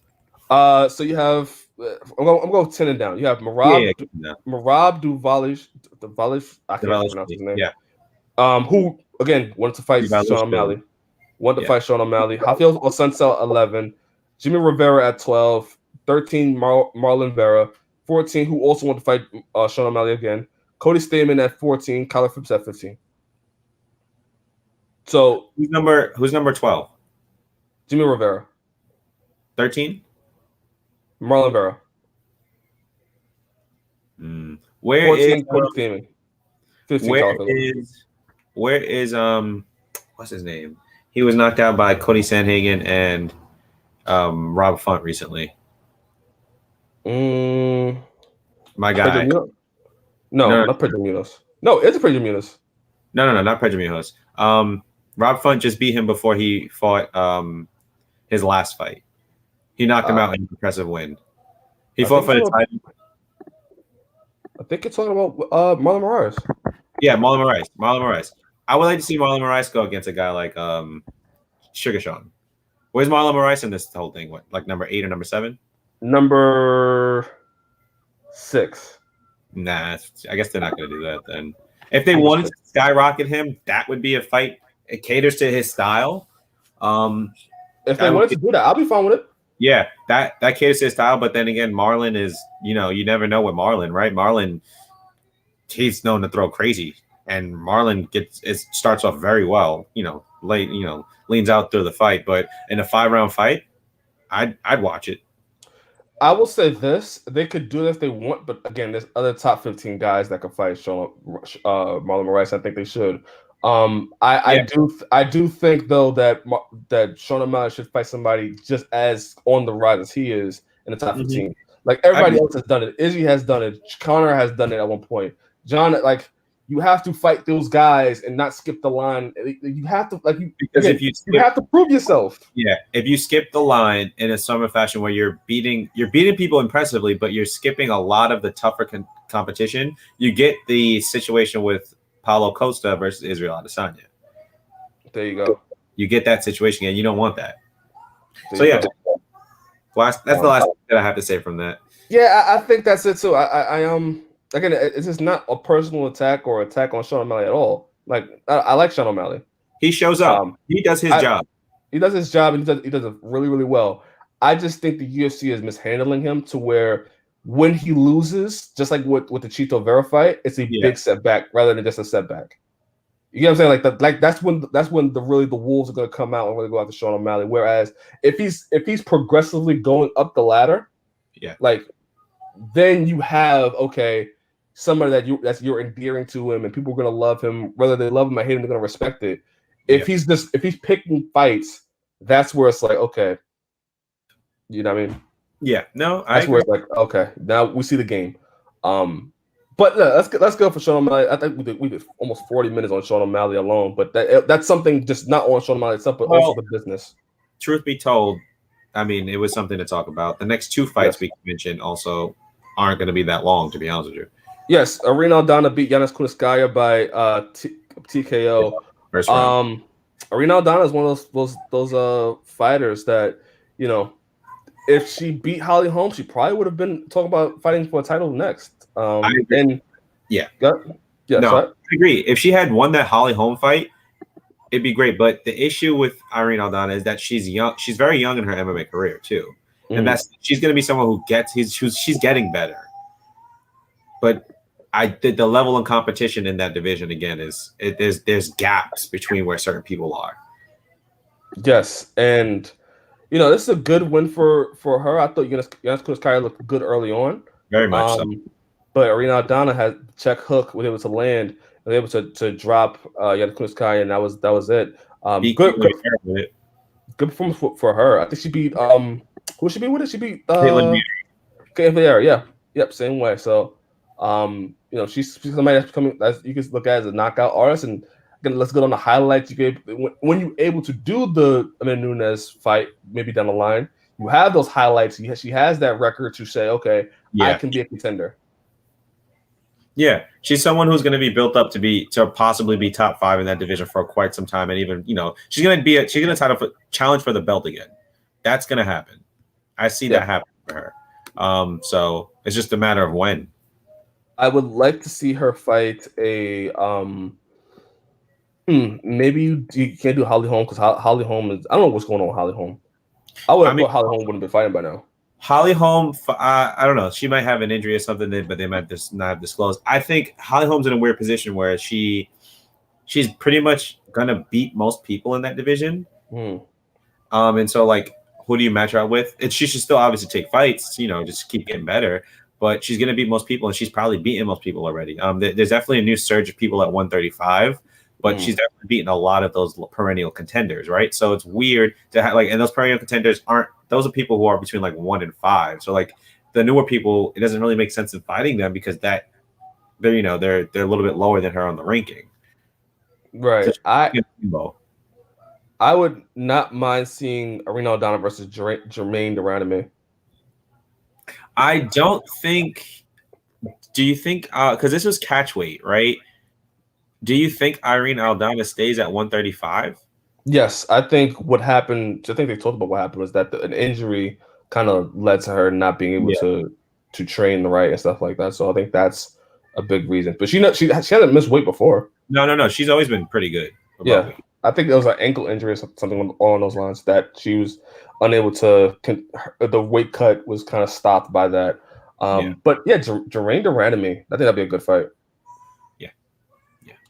So you have I'm going 10 and down. You have Yeah, Merab Duvalish. I can't pronounce his name. Yeah. Who again wanted to fight Sean O'Malley. Wanted to fight Sean O'Malley. Rafael Osunsa 11. Jimmy Rivera at 12. 13 Marlon Vera. 14 who also wanted to fight Sean O'Malley again. Cody Stamen at 14. Kyler Phipps at 15. So who's number 12? Jimmy Rivera. 13? Marlon Vera. Where 14, is Cody Stamen. 15 where is what's his name? He was knocked out by Cody Sanhagen and Rob Font recently. My guy. No, not Pedro Munoz. No, it's Pedro Munoz. No, not Pedro Munoz. Rob Font just beat him before he fought his last fight. He knocked him out in an impressive win. He fought for the title. I think you're talking about Marlon Moraes. Yeah, Marlon Moraes. I would like to see Marlon Moraes go against a guy like Sugar Sean. Where's Marlon Moraes in this whole thing? What, like number 8 or number 7? Number 6. Nah, I guess they're not going to do that then. If they wanted to skyrocket him, that would be a fight. It caters to his style. If they wanted to do that, I'll be fine with it. Yeah, that caters to his style. But then again, Marlon is, you never know with Marlon, right? Marlon, he's known to throw crazy, and Marlon starts off very well. Late, leans out through the fight. But in a 5-round fight, I'd watch it. I will say this: they could do it if they want, but again, there's other top 15 guys that could fight Marlon Moraes. I think they should. I do think though that Sean O'Malley should fight somebody just as on the rise as he is in the top 15. Like everybody else has done it. Izzy has done it. Conor has done it at one point. John, like you have to fight those guys and not skip the line. You have to you have to prove yourself. Yeah, if you skip the line in a summer fashion where you're beating people impressively, but you're skipping a lot of the tougher competition, you get the situation with Paulo Costa versus Israel Adesanya. There you go. You get that situation, and you don't want that. That's the last thing that I have to say from that. Yeah, I think that's it too. Again, it's just not a personal attack or attack on Sean O'Malley at all. Like I like Sean O'Malley. He shows up. He does his job. He does his job, and he does it really, really well. I just think the UFC is mishandling him to where when he loses, just like with the Chito Vera fight, it's a big setback rather than just a setback. You get what I'm saying? Like that's when the wolves are going to come out and really go after Sean O'Malley. Whereas if he's progressively going up the ladder, then you have somebody you're endearing to him, and people are going to love him, whether they love him or hate him, they're going to respect it. If he's picking fights, that's where it's like, okay, you know what I mean? Yeah, no, that's where it's like, okay, now we see the game. But let's go for Sean O'Malley. I think we did almost 40 minutes on Sean O'Malley alone, but that's something just not on Sean O'Malley itself, but also the business. Truth be told, I mean, it was something to talk about. The next 2 fights we mentioned also aren't going to be that long, to be honest with you. Yes, Irene Aldana beat Yanis Kunitskaya by TKO. First round. Irene Aldana is one of those fighters that, if she beat Holly Holm, she probably would have been talking about fighting for a title next. I agree. I agree. If she had won that Holly Holm fight, it'd be great. But the issue with Irene Aldana is that she's young. She's very young in her MMA career too, and she's going to be someone who she's getting better. But the level of competition in that division again there's gaps between where certain people are. Yes, and this is a good win for her. I thought Yanis Kunitskaya looked good early on, very much so. But Irene Aldana had check hook, was able to land, was able to drop Yanis Kunitskaya, and that was it. Good performance for her. I think she beat who she beat with it? She beat Caitlin Vieira. Yep, same way. So she's somebody that's coming that you can look at as a knockout artist. And again, let's go on the highlights. When you're able to do the Amanda Nunes fight, maybe down the line, you have those highlights. She has that record to say, okay, I can be a contender. Yeah, she's someone who's going to be built up to possibly be top 5 in that division for quite some time, and even she's going to challenge for the belt again. That's going to happen. I see that happen for her. So it's just a matter of when. I would like to see her fight a maybe you can't do Holly Holm because Holly Holm is, I don't know what's going on with Holly Holm. I would I have mean, thought Holly Holm wouldn't be fighting by now. Holly Holm, I don't know. She might have an injury or something, but they might just not have disclosed. I think Holly Holm's in a weird position where she's pretty much gonna beat most people in that division. And so like, who do you match her out with? She should still obviously take fights, just keep getting better. But she's gonna beat most people, and she's probably beaten most people already. There's definitely a new surge of people at 135, but she's definitely beaten a lot of those perennial contenders, right? So it's weird to have and those perennial contenders those are people who are between like 1 and 5. So like the newer people, it doesn't really make sense in fighting them because they're they're a little bit lower than her on the ranking. Right. I would not mind seeing Irene Aldana versus Jermaine Durandame. I don't think. Do you think? Because this was catch weight, right? Do you think Irene Aldana stays at 135? Yes, I think what happened. I think they talked about what happened was that an injury kind of led to her not being able to train right and stuff like that. So I think that's a big reason. But she hasn't missed weight before. No. She's always been pretty good. Yeah, weight. I think it was an ankle injury or something along those lines that she was unable to. The weight cut was kind of stopped by that. But yeah, Jermaine Durandame, I think that'd be a good fight. Yeah.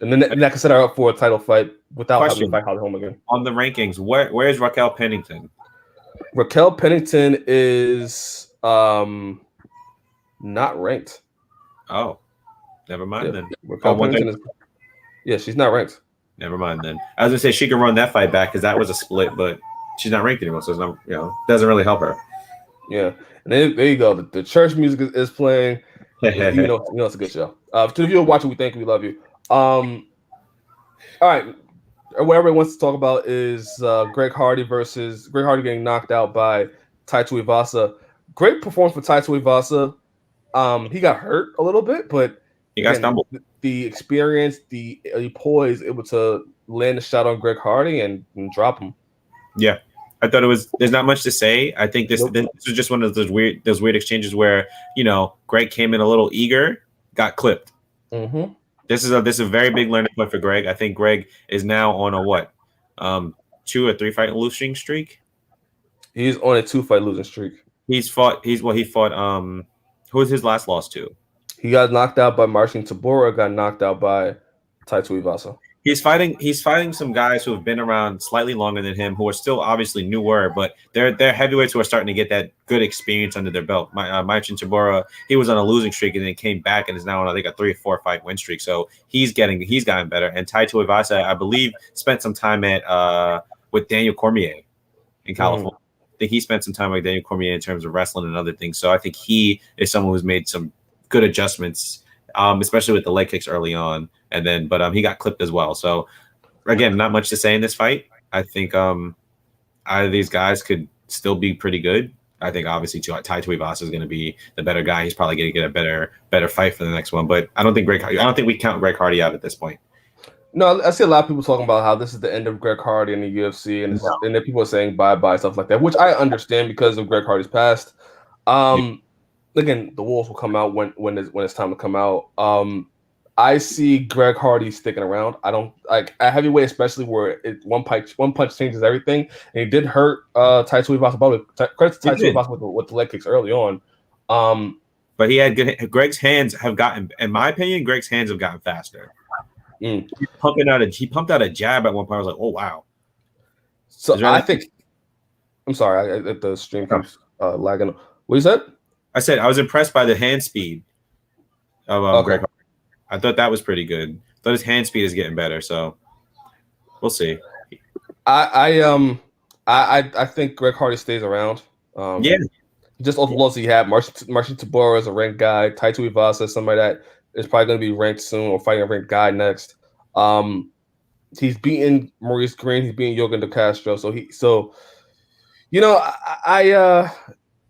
And then that can set her up for a title fight without having to fight Holly Holm again. On the rankings, where is Raquel Pennington? Raquel Pennington is not ranked. Oh, never mind then. Raquel Pennington is, she's not ranked. Never mind then. I was gonna say she could run that fight back because that was a split, but she's not ranked anymore, so it's not, doesn't really help her. Yeah, and there you go. The church music is playing. you know it's a good show. To the viewer watching, we thank you, we love you. All right. What everyone wants to talk about is Greg Hardy getting knocked out by Taichuyvasa. Great performance for Taichuyvasa. He got hurt a little bit, but he got stumbled. The experience, the poise, able to land a shot on Greg Hardy and drop him. Yeah, I thought there's not much to say. I think this was just one of those weird exchanges where Greg came in a little eager, got clipped. Mm-hmm. This is a very big learning point for Greg. I think Greg is now on a 2 or 3 fight losing streak. He's on a 2 fight losing streak. He fought. Who was his last loss to? He got knocked out by Marcin Tybura. Got knocked out by Taichuyvasa. He's fighting some guys who have been around slightly longer than him, who are still obviously newer, but they're heavyweights who are starting to get that good experience under their belt. Marcin Tybura, he was on a losing streak and then came back and is now on I think a 3 or 4 fight win streak. So he's gotten better. And Taichuyvasa, I believe, spent some time with Daniel Cormier in California. I think he spent some time with Daniel Cormier in terms of wrestling and other things. So I think he is someone who's made some good adjustments, especially with the leg kicks early on. And then, but he got clipped as well. So again, not much to say in this fight. I think either of these guys could still be pretty good. I think obviously Taichuyvasa is going to be the better guy. He's probably going to get a better fight for the next one. But I don't think we count Greg Hardy out at this point. No, I see a lot of people talking about how this is the end of Greg Hardy in the UFC, and then people are saying bye stuff like that, which I understand because of Greg Hardy's past. Again, the Wolves will come out when it's time to come out. I see Greg Hardy sticking around. I don't like at heavyweight, especially where one punch changes everything. And he did hurt Taichuyvasa. Credit to Taichuyvasa with the leg kicks early on. But he had good. Greg's hands have gotten, in my opinion, Greg's hands have gotten faster. He pumped out a jab at one point. I was like, oh wow. So I think. I'm sorry. The stream keeps lagging. What you said? I said I was impressed by the hand speed of Greg Hardy. I thought that was pretty good. I thought his hand speed is getting better, so we'll see. I think Greg Hardy stays around. Just off the loss he had. Marcin Tybura is a ranked guy. Taichuyvasa is somebody that is probably going to be ranked soon or fighting a ranked guy next. He's beaten Maurice Green. He's beaten Yogan De Castro. I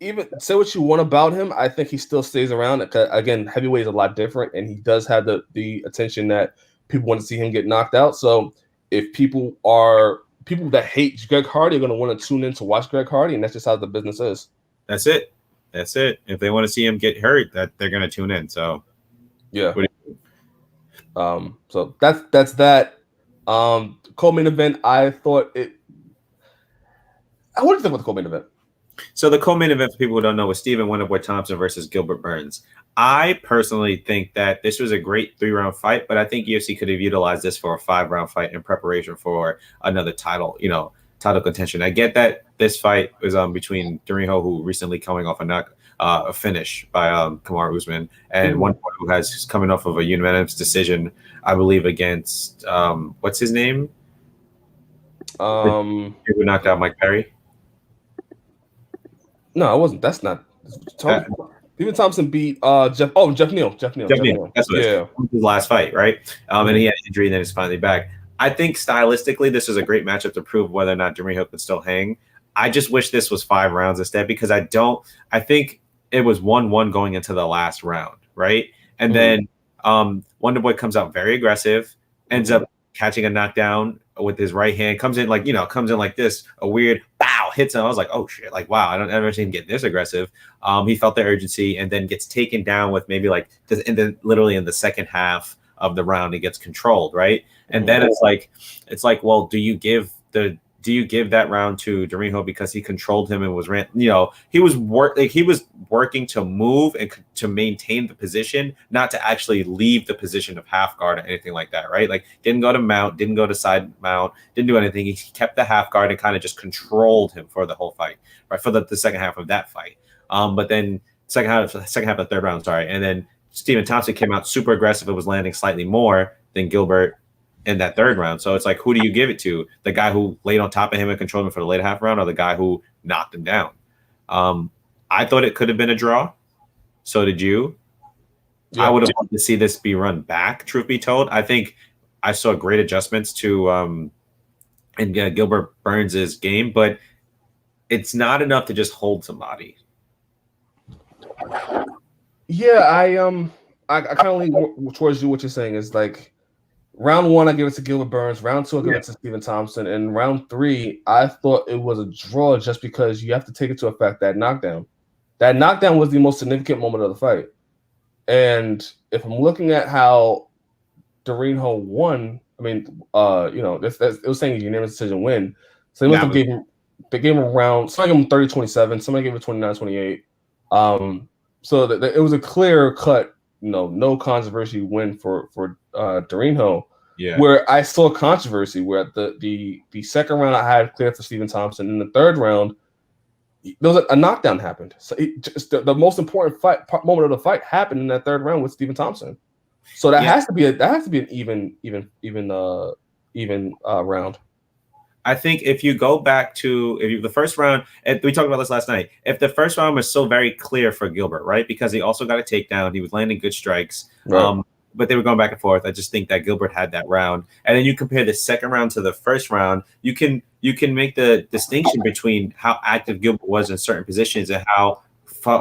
even say what you want about him, I think he still stays around. Again, heavyweight is a lot different, and he does have the attention that people want to see him get knocked out. So if people that hate Greg Hardy are going to want to tune in to watch Greg Hardy, and that's just how the business is. That's it. That's it. If they want to see him get hurt, that they're gonna tune in. So yeah. So that's that. Co-main event. I thought it. What do you think about the co-main event? So the co-main event, for people who don't know, was Stephen Wonderboy Thompson versus Gilbert Burns. I personally think that this was a great 3-round fight, but I think UFC could have utilized this for a 5-round fight in preparation for another title, title contention. I get that this fight was between Dorijo, who recently coming off a finish by Kamaru Usman, and one who has coming off of a unanimous decision, I believe, against what's his name? Who knocked out Mike Perry? No, it wasn't. That's not. Stephen Thompson beat Jeff Neal. Jeff Neal. That's what it was his last fight, right? And he had an injury, and then he's finally back. I think stylistically, this is a great matchup to prove whether or not Dorijo could still hang. I just wish this was 5 rounds instead, because I think it was 1-1 going into the last round, right? And then Wonderboy comes out very aggressive, ends up catching a knockdown with his right hand, comes in like this, a weird bow, hits him. I was like, oh shit, like, wow, I don't ever see him get this aggressive. He felt the urgency and then gets taken down with maybe and then literally in the second half of the round, he gets controlled, right? And then it's like, well, do you give that round to Dorijo because he controlled him and was he was working to move and to maintain the position, not to actually leave the position of half guard or anything like that, right? Like, didn't go to mount, didn't go to side mount, didn't do anything. He kept the half guard and kind of just controlled him for the whole fight, right? For the second half of that fight. But then second half of the third round, sorry. And then Stephen Thompson came out super aggressive. It was landing slightly more than Gilbert in that third round. So it's like, who do you give it to? The guy who laid on top of him and controlled him for the later half round, or the guy who knocked him down? I thought it could have been a draw. So did you? Yeah. I would have loved to see this be run back, truth be told. I think I saw great adjustments to Gilbert Burns' game, but it's not enough to just hold somebody. Yeah, I kind of lean towards you. What you're saying is like, round 1, I give it to Gilbert Burns. Round 2, I give it to Stephen Thompson. And round 3, I thought it was a draw just because you have to take into effect that knockdown. That knockdown was the most significant moment of the fight. And if I'm looking at how Dorijo won, I mean, it was saying a unanimous decision win. So they gave him a round. Somebody gave him 30-27. Somebody gave it 29-28. So it was a clear cut, no controversy win for Dorijo. Yeah. Where I saw controversy, where the second round I had clear for Stephen Thompson. In the third round, there was a knockdown happened. So the most important moment of the fight happened in that third round with Stephen Thompson. So that has to be an even round. I think if you go back to the first round, and we talked about this last night, if the first round was so very clear for Gilbert, right? Because he also got a takedown, he was landing good strikes, right. But they were going back and forth. I just think that Gilbert had that round. And then you compare the second round to the first round, you can make the distinction between how active Gilbert was in certain positions and how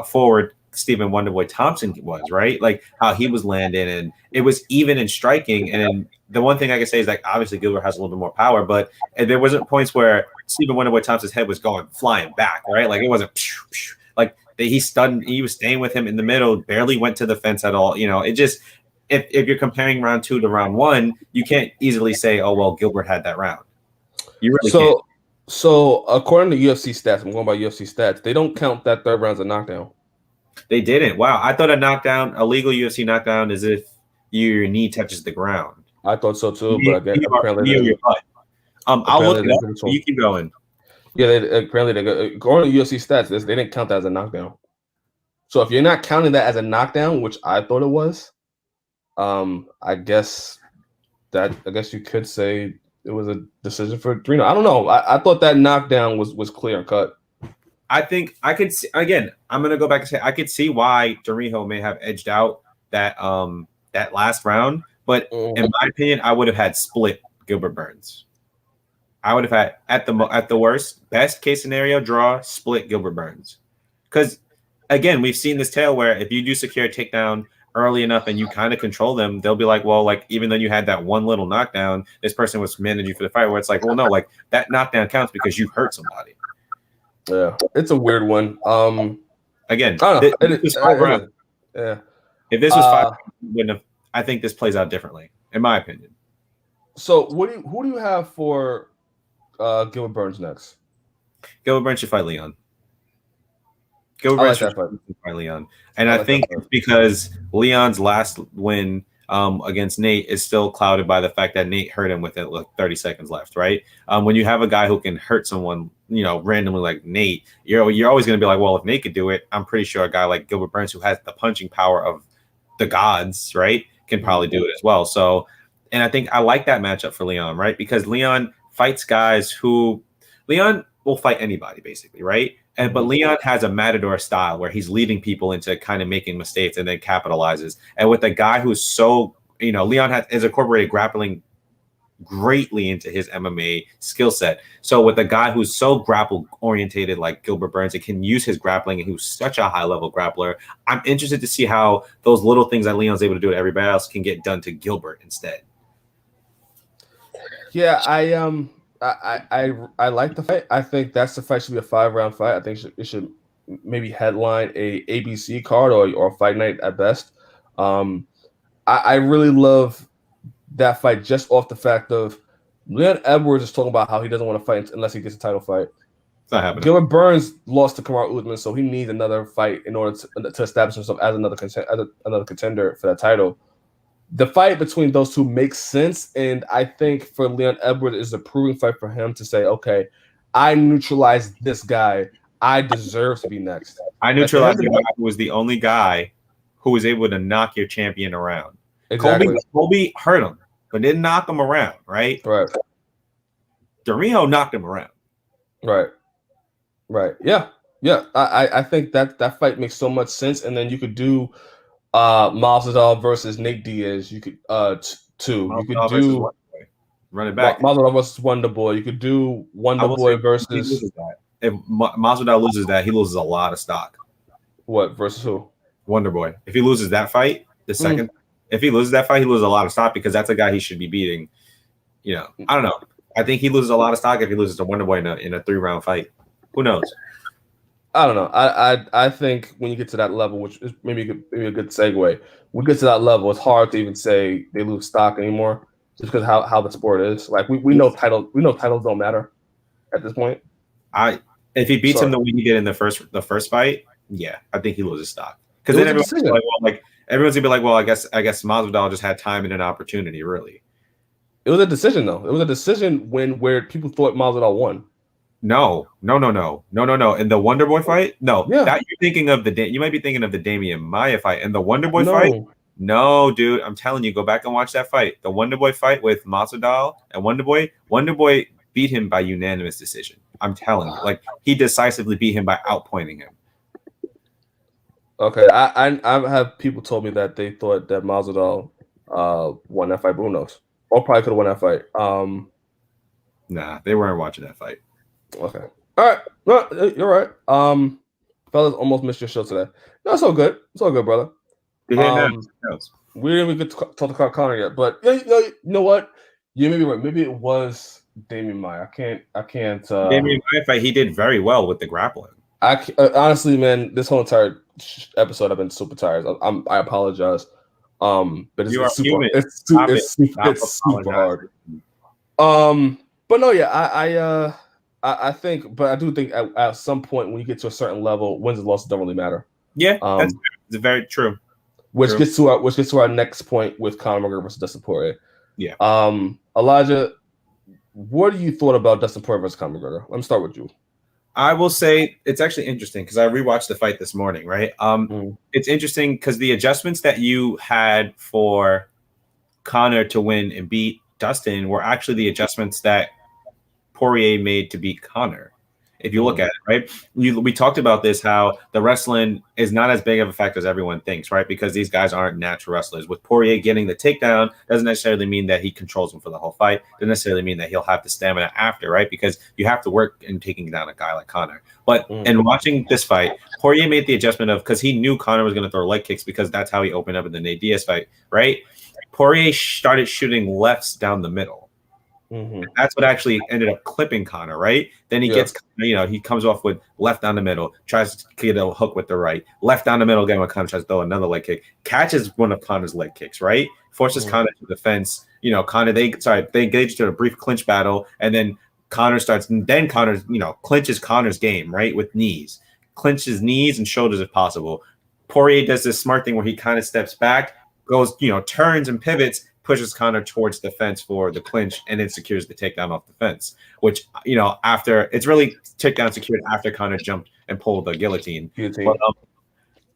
forward Stephen Wonderboy Thompson was, right? Like how he was landing, and it was even in striking. And the one thing I can say is, like, obviously Gilbert has a little bit more power, but there wasn't points where Stephen Wonderboy Thompson's head was flying back, right? Like it wasn't like he stunned. He was staying with him in the middle, barely went to the fence at all. It just, if you're comparing round 2 to round 1, you can't easily say, oh well, Gilbert had that round. You really can't. So according to UFC stats, I'm going by UFC stats, they don't count that third round as a knockdown. They didn't. Wow. I thought a legal UFC knockdown is if your knee touches the ground. I thought so too, but apparently I'll look it up. You keep going. Yeah, apparently according to UFC stats, they didn't count that as a knockdown. So if you're not counting that as a knockdown, which I thought it was, I guess you could say it was a decision for Dorijo. I don't know. I thought that knockdown was clear cut. I think I could see, again, I'm gonna go back and say I could see why Dorijo may have edged out that last round, but in my opinion, I would have had split Gilbert Burns. I would have had at the worst, best case scenario, draw, split Gilbert Burns. Because again, we've seen this tale where if you do secure a takedown early enough and you kind of control them, they'll be like, well, like, even though you had that one little knockdown, this person was managing for the fight, where it's like, well, no, like that knockdown counts because you hurt somebody. Yeah, it's a weird one. Again, I don't know. this was 5 rounds. Yeah. If this was 5 rounds, wouldn't have. I think this plays out differently, in my opinion. So who do you have for Gilbert Burns next? Gilbert Burns should fight Leon. Gilbert Burns should fight Leon, and I think it's because Leon's last win against Nate is still clouded by the fact that Nate hurt him with it like 30 seconds left, right? When you have a guy who can hurt someone, randomly like Nate, you're always going to be like, well, if Nate could do it, I'm pretty sure a guy like Gilbert Burns, who has the punching power of the gods, right, can probably do it as well. So, and I think I like that matchup for Leon, right? Because Leon fights guys who Leon will fight anybody basically, right? But Leon has a matador style where he's leading people into kind of making mistakes and then capitalizes. And with a guy who's so, Leon has incorporated grappling greatly into his MMA skill set. So with a guy who's so grapple orientated like Gilbert Burns, and can use his grappling, and who's such a high level grappler, I'm interested to see how those little things that Leon's able to do to everybody else can get done to Gilbert instead. Yeah, I like the fight. I think that's the fight should be a 5-round fight. I think it should maybe headline a ABC card or fight night at best. I really love that fight just off the fact of Leon Edwards is talking about how he doesn't want to fight unless he gets a title fight. It's not happening. Gilbert Burns lost to Kamaru Usman, so he needs another fight in order to establish himself as another contender for that title. The fight between those two makes sense, and I think for Leon Edwards is a proving fight for him to say, okay, I neutralized this guy. I deserve to be next. I neutralized the guy who was the only guy who was able to knock your champion around. Exactly. Colby hurt him, but didn't knock him around, right? Right. Dorino knocked him around. Right. Yeah. I think that fight makes so much sense, and then you could do Masvidal versus Nate Diaz. You could two. You could do run it back. Masvidal versus Wonder Boy. You could do Wonder Boy versus. If Masvidal loses that, he loses a lot of stock. What versus who? Wonder Boy. If he loses that fight, if he loses that fight, he loses a lot of stock because that's a guy he should be beating. I don't know. I think he loses a lot of stock if he loses to Wonder Boy in a 3-round fight. Who knows? I don't know. I think when you get to that level, which is maybe a good segue, when you get to that level, it's hard to even say they lose stock anymore, just because how the sport is. Like we know titles don't matter at this point. If he beats him the way he did in the first fight, yeah, I think he loses stock. Because then everyone's gonna be like, well, I guess Masvidal just had time and an opportunity. Really, it was a decision though. It was a decision where people thought Masvidal won. No. In the Wonder Boy fight, no. Yeah. That you're thinking of you might be thinking of the Damian Maia fight. And the Wonder Boy fight, no, dude. I'm telling you, go back and watch that fight. The Wonder Boy fight with Masvidal and Wonder Boy beat him by unanimous decision. I'm telling you, like he decisively beat him by outpointing him. Okay, I have people told me that they thought that Masvidal won that fight. But who knows? Or probably could have won that fight. Nah, they weren't watching that fight. Okay. All right. No, you're right. Fellas, almost missed your show today. No, it's all good. It's all good, brother. We didn't even get to talk to Conor yet, but you know what? You may be right. Maybe it was Damian Maia. I can't. Damian Maia fight. He did very well with the grappling. Honestly, man, this whole entire episode I've been super tired. I apologize. But it's super hard. But no, yeah, I think, but I do think at some point when you get to a certain level, wins and losses don't really matter. Yeah, that's very true. Which gets to our next point with Conor McGregor versus Dustin Poirier. Yeah. Elijah, what do you thought about Dustin Poirier versus Conor McGregor? Let me start with you. I will say it's actually interesting because I rewatched the fight this morning, right? It's interesting because the adjustments that you had for Conor to win and beat Dustin were actually the adjustments that Poirier made to beat Conor. If you look at it, right? We talked about this, how the wrestling is not as big of a factor as everyone thinks, right? Because these guys aren't natural wrestlers. With Poirier getting the takedown doesn't necessarily mean that he controls him for the whole fight. Doesn't necessarily mean that he'll have the stamina after, right? Because you have to work in taking down a guy like Conor. But in watching this fight, Poirier made the adjustment of, because he knew Conor was going to throw leg kicks because that's how he opened up in the Nate Diaz fight, right? Poirier started shooting lefts down the middle. Mm-hmm. That's what actually ended up clipping Conor, right? Then he gets, he comes off with left down the middle, tries to get a hook with the right, left down the middle again when Conor tries to throw another leg kick, catches one of Conor's leg kicks, right? Forces Conor to the fence. Conor, they engage to a brief clinch battle, and then Conor clinches Conor's game, right? With knees. Clinches knees and shoulders if possible. Poirier does this smart thing where he kind of steps back, goes, turns and pivots, pushes Conor towards the fence for the clinch, and then secures the takedown off the fence. Which, after it's really takedown secured after Conor jumped and pulled the guillotine. But,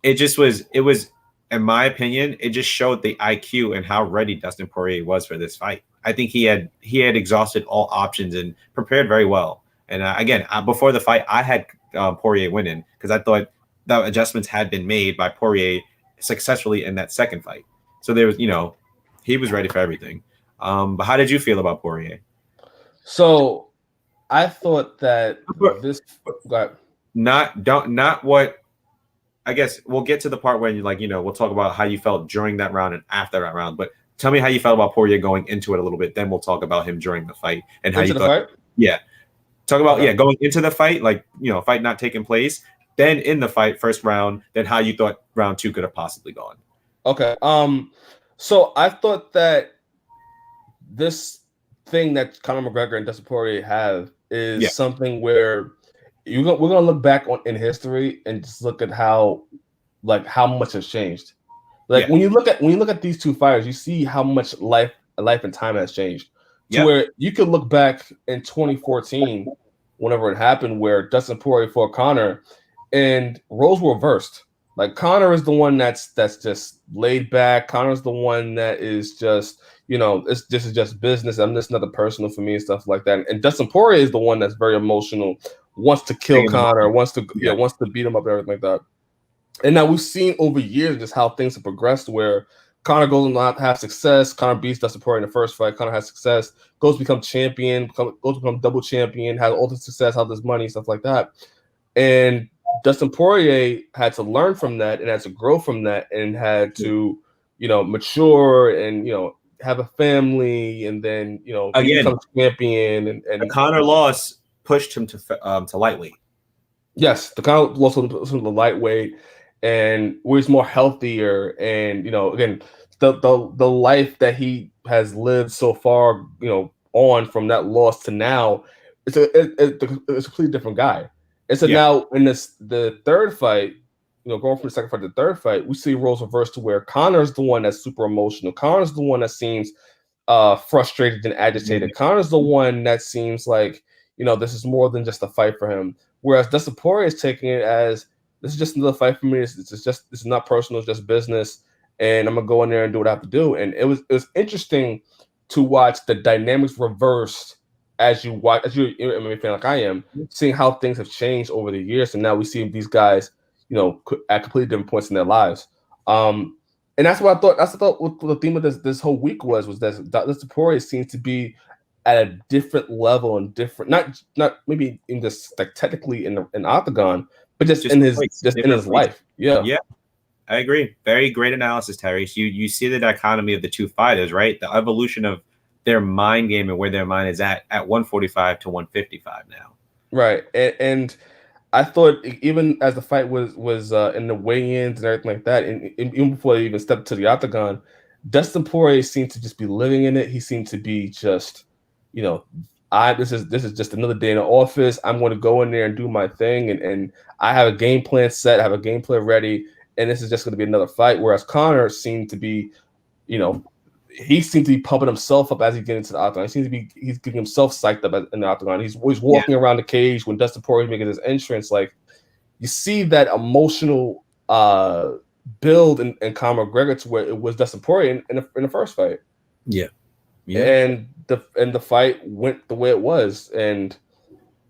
it was, in my opinion, it just showed the IQ and how ready Dustin Poirier was for this fight. I think he had exhausted all options and prepared very well. And again, before the fight, I had Poirier winning because I thought that adjustments had been made by Poirier successfully in that second fight. So there was, he was ready for everything. But how did you feel about Poirier? So I thought that this not what I guess we'll get to the part where we'll talk about how you felt during that round and after that round. But tell me how you felt about Poirier going into it a little bit. Then we'll talk about him during the fight and how you thought. Yeah. Talk about going into the fight, fight not taking place. Then in the fight, first round, then how you thought round 2 could have possibly gone. Okay. So I thought that this thing that Conor McGregor and Dustin Poirier have is something where we're gonna look back in history and just look at how much has changed. When you look at these two fighters, you see how much life and time has changed. To where you could look back in 2014, whenever it happened, where Dustin Poirier fought Conor, and roles were reversed. Conor is the one that's just laid back. Conor's the one that is just, this is just business. I'm just another personal for me and stuff like that. And Dustin Poirier is the one that's very emotional, wants to kill Conor, wants to beat him up and everything like that. And now we've seen over years just how things have progressed where Conor goes on to have success. Conor beats Dustin Poirier in the first fight. Conor has success, goes to become champion, goes to become double champion, has all the success, all this money, stuff like that. And Dustin Poirier had to learn from that and had to grow from that and had to, mature and, have a family and then, become champion. And the Conor loss pushed him to lightweight. Yes, the Conor loss him to the lightweight and where he's more healthier. And, again, the life that he has lived so far, on from that loss to now, it's a completely different guy. And so now in the third fight, going from the second fight to the third fight, we see roles reversed to where Conor's the one that's super emotional. Conor's the one that seems frustrated and agitated. Conor's the one that seems like, this is more than just a fight for him. Whereas Dustin Poirier is taking it as, this is just another fight for me. It's not personal, it's just business. And I'm going to go in there and do what I have to do. And it was interesting to watch the dynamics reversed as you're an MMA fan like I am, seeing how things have changed over the years, and now we see these guys, at completely different points in their lives. And that's what I thought. That's what the theme of this whole week was that Dustin Poirier seems to be at a different level and different, not maybe in just technically in the octagon, but just in his life. Yeah. I agree. Very great analysis, Tyriece. You see the dichotomy of the two fighters, right? The evolution of their mind game and where their mind is at 145 to 155 now. Right. And I thought even as the fight was in the weigh-ins and everything like that, and even before they even stepped to the octagon, Dustin Poirier seemed to just be living in it. He seemed to be just, this is just another day in the office. I'm going to go in there and do my thing, and I have a game plan set, I have a game plan ready, and this is just going to be another fight. Whereas Conor seemed to be, he seemed to be pumping himself up as he gets into the octagon. He's getting himself psyched up in the octagon. He's always walking around the cage when Dustin Poirier is making his entrance. You see that emotional build in Conor McGregor to where it was Dustin Poirier in the first fight. Yeah. And the fight went the way it was. And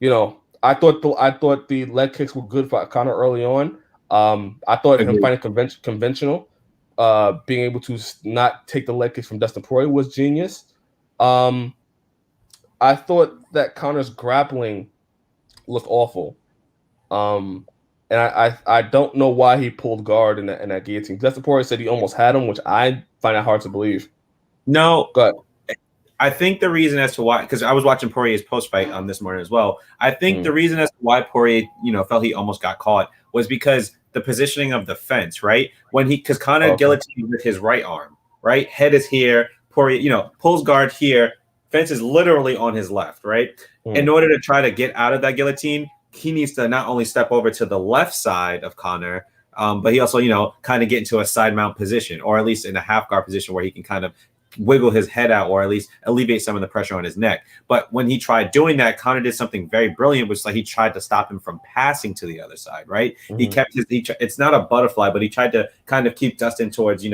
I thought the leg kicks were good for Conor early on. I thought him fighting conventional. Being able to not take the leg kicks from Dustin Poirier was genius. I thought that Conor's grappling looked awful. And I don't know why he pulled guard in that guillotine. Dustin Poirier said he almost had him, which I find that hard to believe. No, go ahead. I think the reason as to why, because I was watching Poirier's post fight on this morning as well. I think the reason as to why Poirier, felt he almost got caught was because the positioning of the fence, right? Because Conor guillotined with his right arm, right? Head is here. Poirier, pulls guard here. Fence is literally on his left, right? In order to try to get out of that guillotine, he needs to not only step over to the left side of Conor, but he also, kind of get into a side mount position, or at least in a half guard position where he can kind of wiggle his head out, or at least alleviate some of the pressure on his neck. But when he tried doing that, Conor did something very brilliant, which he tried to stop him from passing to the other side, right? He kept it's not a butterfly, but he tried to kind of keep Dustin towards,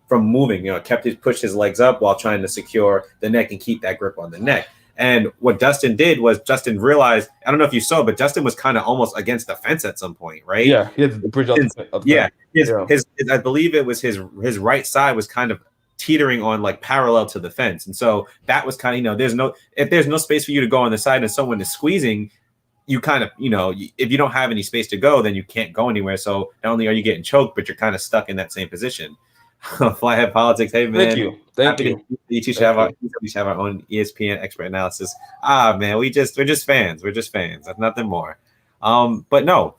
from moving, pushed his legs up while trying to secure the neck and keep that grip on the neck. And what Dustin did was Dustin realized, I don't know if you saw, but Dustin was kind of almost against the fence at some point, right? Yeah, he had the bridge up. His I believe it was his right side was kind of teetering on parallel to the fence. And so that was kind of, if there's no space for you to go on the side and someone is squeezing, you kind of, if you don't have any space to go, then you can't go anywhere. So not only are you getting choked, but you're kind of stuck in that same position. Flyhead Politics. Hey, man. Thank you. We should have our own ESPN expert analysis. Man, we're just fans. We're just fans. That's nothing more. But no,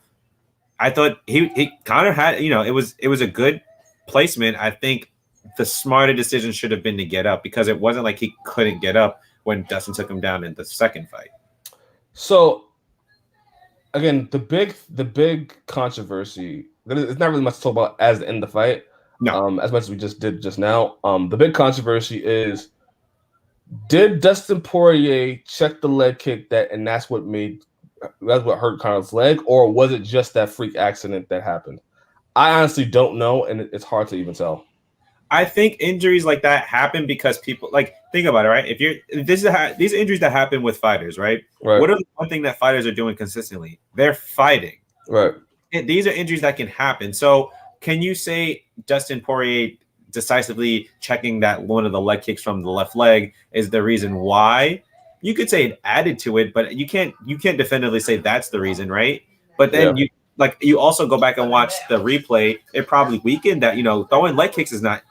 I thought he Conor had, it was a good placement. I think the smarter decision should have been to get up, because it wasn't like he couldn't get up when Dustin took him down in the second fight. So again, the big controversy, it's not really much to talk about as in the fight. No. As much as we just did just now. The big controversy is, did Dustin Poirier check the leg kick and that's what hurt Conor's leg, or was it just that freak accident that happened? I honestly don't know, and it's hard to even tell. I think injuries like that happen because people think about it, right? These injuries that happen with fighters, right? What are the one thing that fighters are doing consistently? They're fighting. Right. These are injuries that can happen. So can you say Dustin Poirier decisively checking that one of the leg kicks from the left leg is the reason why? You could say it added to it, but you can't definitively say that's the reason, right? But then you also go back and watch the replay. It probably weakened that, throwing leg kicks is not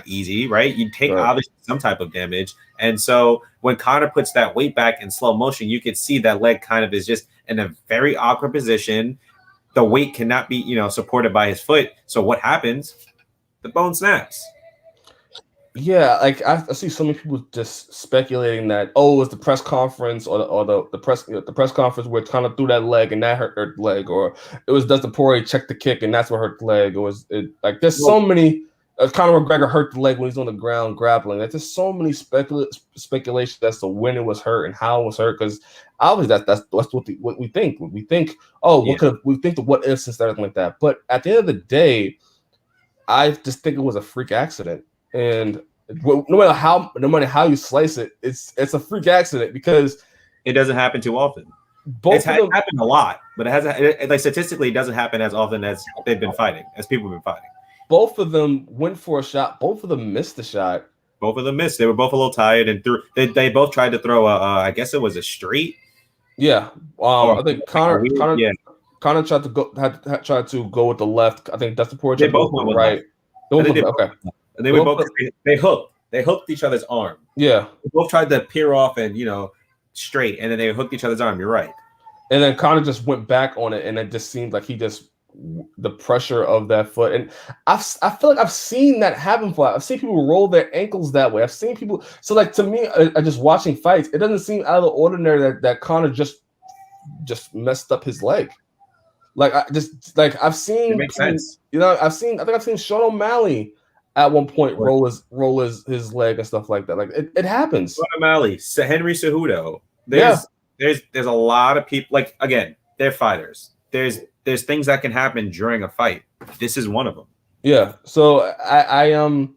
easy, right? You take obviously some type of damage. And so when Conor puts that weight back in slow motion, you could see that leg kind of is just in a very awkward position. The weight cannot be, supported by his foot. So what happens? The bone snaps. Yeah, I see so many people just speculating that, it's the press conference or the press conference where Conor threw that leg and that hurt the leg, or it was Dustin Poirier checked the kick and that's what hurt the leg. There's so many. Conor McGregor hurt the leg when he's on the ground grappling. There's just so many speculation as to when it was hurt and how it was hurt, because obviously that's what we think. We think, we think the what ifs and stuff like that. But at the end of the day, I just think it was a freak accident, and no matter how you slice it, it's a freak accident because it doesn't happen too often. It's happened a lot, but it hasn't. Statistically, it doesn't happen as often as they've been fighting, as people have been fighting. Both of them went for a shot. Both of them missed the shot. Both of them missed. They were both a little tired and threw. They both tried to throw I guess it was a straight. Yeah. I think Conor tried to go. Had tried to go with the left. I think Dustin Poirier tried to go with the right. Okay. And they were both. They hooked. They hooked each other's arm. Yeah. They both tried to peer off and straight, and then they hooked each other's arm. You're right. And then Conor just went back on it, and it just seemed like the pressure of that foot, and I feel like I've seen that happen before. I've seen people roll their ankles that way. I've seen people. So to me, I just watching fights, it doesn't seem out of the ordinary that Conor just messed up his leg. I've seen. It makes sense. I think I've seen Sean O'Malley at one point roll his leg and stuff like that. It happens. Sean O'Malley, Henry Cejudo. There's a lot of people. Again, they're fighters. There's things that can happen during a fight. This is one of them. Yeah. So I don't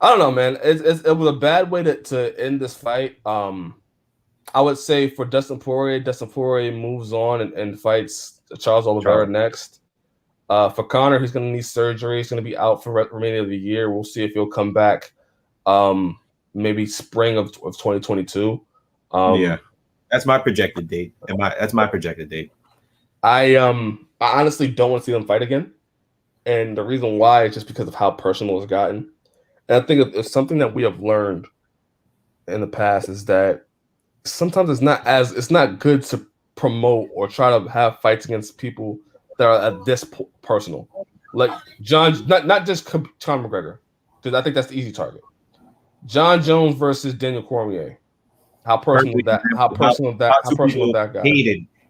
know, man. It was a bad way to end this fight. I would say for Dustin Poirier moves on and fights Charles Oliveira next. For Conor, he's going to need surgery. He's going to be out for the remainder of the year. We'll see if he'll come back maybe spring of 2022. That's my projected date. That's my projected date. I honestly don't want to see them fight again. And the reason why is just because of how personal it's gotten. And I think it's something that we have learned in the past is that sometimes it's not good to promote or try to have fights against people that are at this personal. Like not just Conor McGregor, because I think that's the easy target. Jon Jones versus Daniel Cormier. How personal Perfect that? How example of personal that? How two personal people that guy?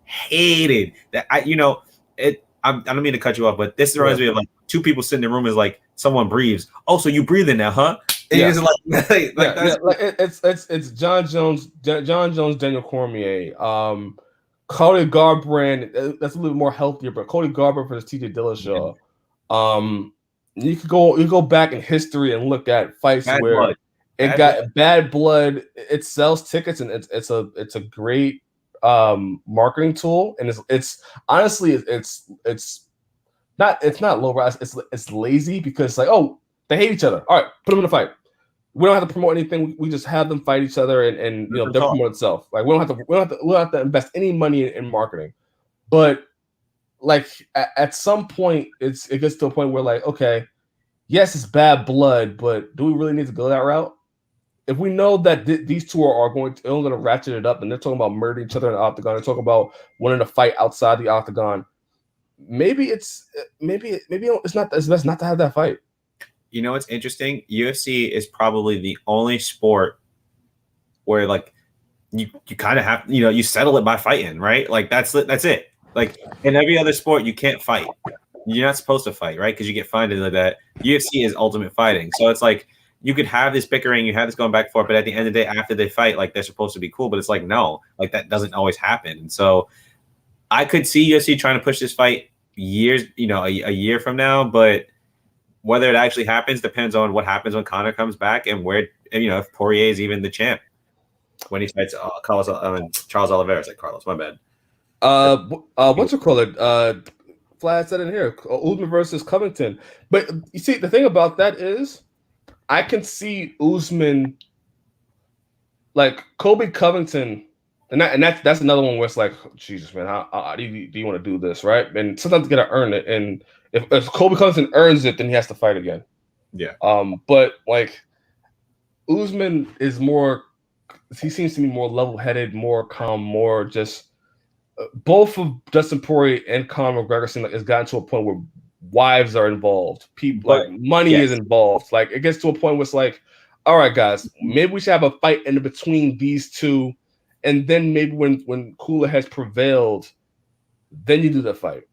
hated that. I don't mean to cut you off, but this reminds me of like two people sitting in the room is like someone breathes. Oh, so you breathing now, huh? And Yeah. it's It's Jon Jones, Daniel Cormier, Cody Garbrandt. That's a little more healthier, but Cody Garbrandt versus TJ Dillashaw. You could go back in history and look at fights bad where blood. it got bad blood. It sells tickets, and it's a great marketing tool, and it's honestly it's not low rise. It's lazy because it's like, oh, they hate each other. All right, put them in a fight. We don't have to promote anything. We just have them fight each other, and they'll promote itself. Like we don't have to invest any money in marketing. But like at some point, it gets to a point where like, okay, yes, it's bad blood, but do we really need to go that route? If we know that these two are going to ratchet it up, and they're talking about murdering each other in the octagon, they're talking about wanting to fight outside the octagon. Maybe it's not it's best not to have that fight. You know what's interesting? UFC is probably the only sport where like you kind of have you settle it by fighting, right? Like that's it. Like in every other sport, you can't fight. You're not supposed to fight, right? Because you get fined and like that. UFC is ultimate fighting, so it's like you could have this bickering, you have this going back and forth, but at the end of the day, after they fight, like they're supposed to be cool. But it's like no, like that doesn't always happen. And so I could see UFC trying to push this fight years, a year from now, but whether it actually happens depends on what happens when Conor comes back and where, if Poirier is even the champ when he fights Charles Oliveira. Like Carlos, my bad. What you call it? Flat said in here, Usman versus Covington. But you see, the thing about that is, I can see Usman, like Colby Covington, and that's another one where it's like, Jesus, man, how do you want to do this, right? And sometimes you gotta earn it, and if Colby Covington earns it, then he has to fight again. Yeah. But like Usman is more, he seems to be more level-headed, more calm, more just. Both of Dustin Poirier and Conor McGregor seem like it's gotten to a point where wives are involved, people like money is involved. Like it gets to a point where it's like, all right, guys, maybe we should have a fight in between these two, and then maybe when cooler has prevailed, then you do the fight.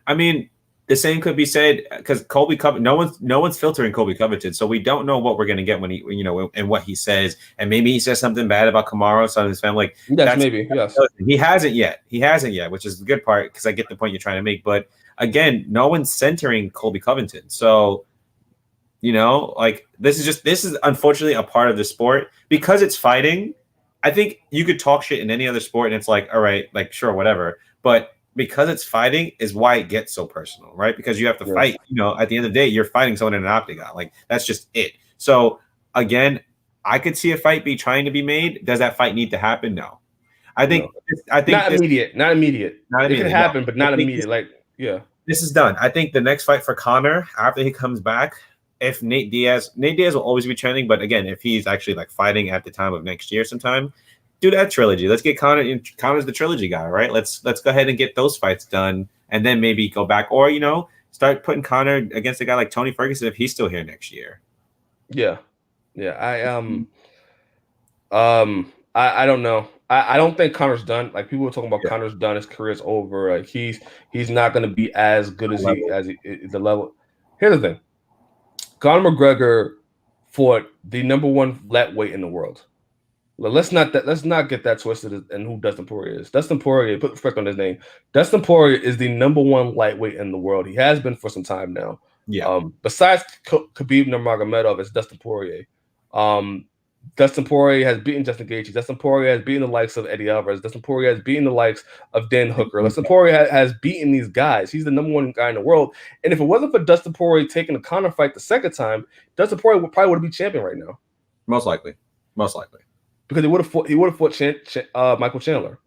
I mean, the same could be said because Colby Covington. No one's filtering Colby Covington, so we don't know what we're going to get when he, and what he says, and maybe he says something bad about Kamaru, son of his family. Like, yes, maybe. Yes, he hasn't yet. Which is the good part because I get the point you're trying to make. But again, no one's centering Colby Covington, so like this is unfortunately a part of the sport because it's fighting. I think you could talk shit in any other sport, and it's like, all right, like sure, whatever, but. Because it's fighting is why it gets so personal, right? Because you have to fight, at the end of the day, you're fighting someone in an octagon. Like that's just it. So again, I could see a fight be trying to be made. Does that fight need to happen? No. I think not immediate. It can happen, but not immediate. This is done. I think the next fight for Conor after he comes back, if Nate Diaz will always be trending, but again, if he's actually like fighting at the time of next year sometime, do that trilogy. Let's get Conor. Conor's the trilogy guy, right? Let's go ahead and get those fights done, and then maybe go back, or start putting Conor against a guy like Tony Ferguson if he's still here next year. Yeah. I don't know. I don't think Conor's done. Like people were talking about Conor's done. His career's over. Like he's not going to be as good as the level. Here's the thing: Conor McGregor fought the number one lightweight in the world. Let's not get that twisted. And who Dustin Poirier is? Dustin Poirier, put respect on his name. Dustin Poirier is the number one lightweight in the world. He has been for some time now. Yeah. Besides Khabib Nurmagomedov, it's Dustin Poirier. Dustin Poirier has beaten Justin Gaethje. Dustin Poirier has beaten the likes of Eddie Alvarez. Dustin Poirier has beaten the likes of Dan Hooker. Dustin Poirier has beaten these guys. He's the number one guy in the world. And if it wasn't for Dustin Poirier taking the Conor fight the second time, Dustin Poirier probably would be champion right now. Most likely. Because he would have fought Michael Chandler.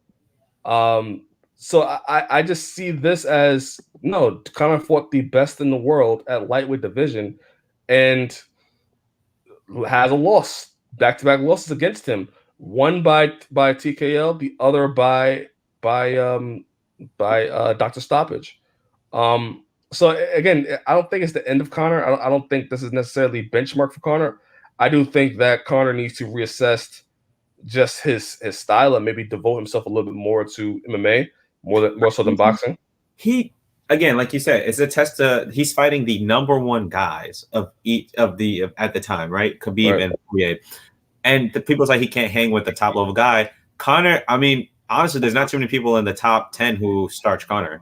So I just see this as no, Conor fought the best in the world at lightweight division and has a loss. back-to-back losses against him. One by TKL, the other by doctor stoppage. So again, I don't think it's the end of Conor. I don't think this is necessarily benchmark for Conor. I do think that Conor needs to reassess just his style and maybe devote himself a little bit more to MMA, more so than boxing. He again, like you said, it's a test to he's fighting the number one guys of each of the at the time, right? Khabib and Poirier. And the people say he can't hang with the top level guy. Conor, I mean, honestly, there's not too many people in the top 10 who starch Conor.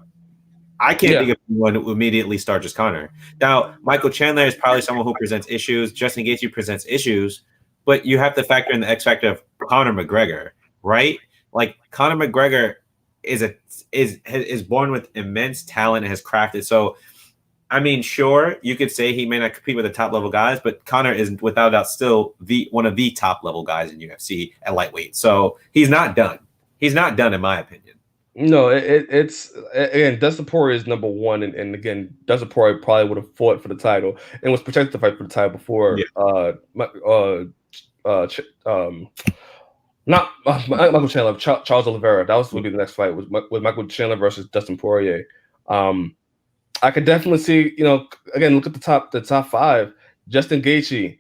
I can't think of anyone who immediately starches Conor. Now, Michael Chandler is probably someone who presents issues. Justin Gaethje presents issues, but you have to factor in the X factor of Conor McGregor, right? Like Conor McGregor is born with immense talent and has crafted. So, I mean, sure, you could say he may not compete with the top level guys, but Conor is without doubt still one of the top level guys in UFC at lightweight. So he's not done. He's not done, in my opinion. No, it's again, Dustin Poirier is number one, and again, Dustin Poirier probably would have fought for the title and was projected to fight for the title before. Not Michael Chandler, Charles Oliveira. That was going to be the next fight with Michael Chandler versus Dustin Poirier. I could definitely see, again, look at the top five: Justin Gaethje,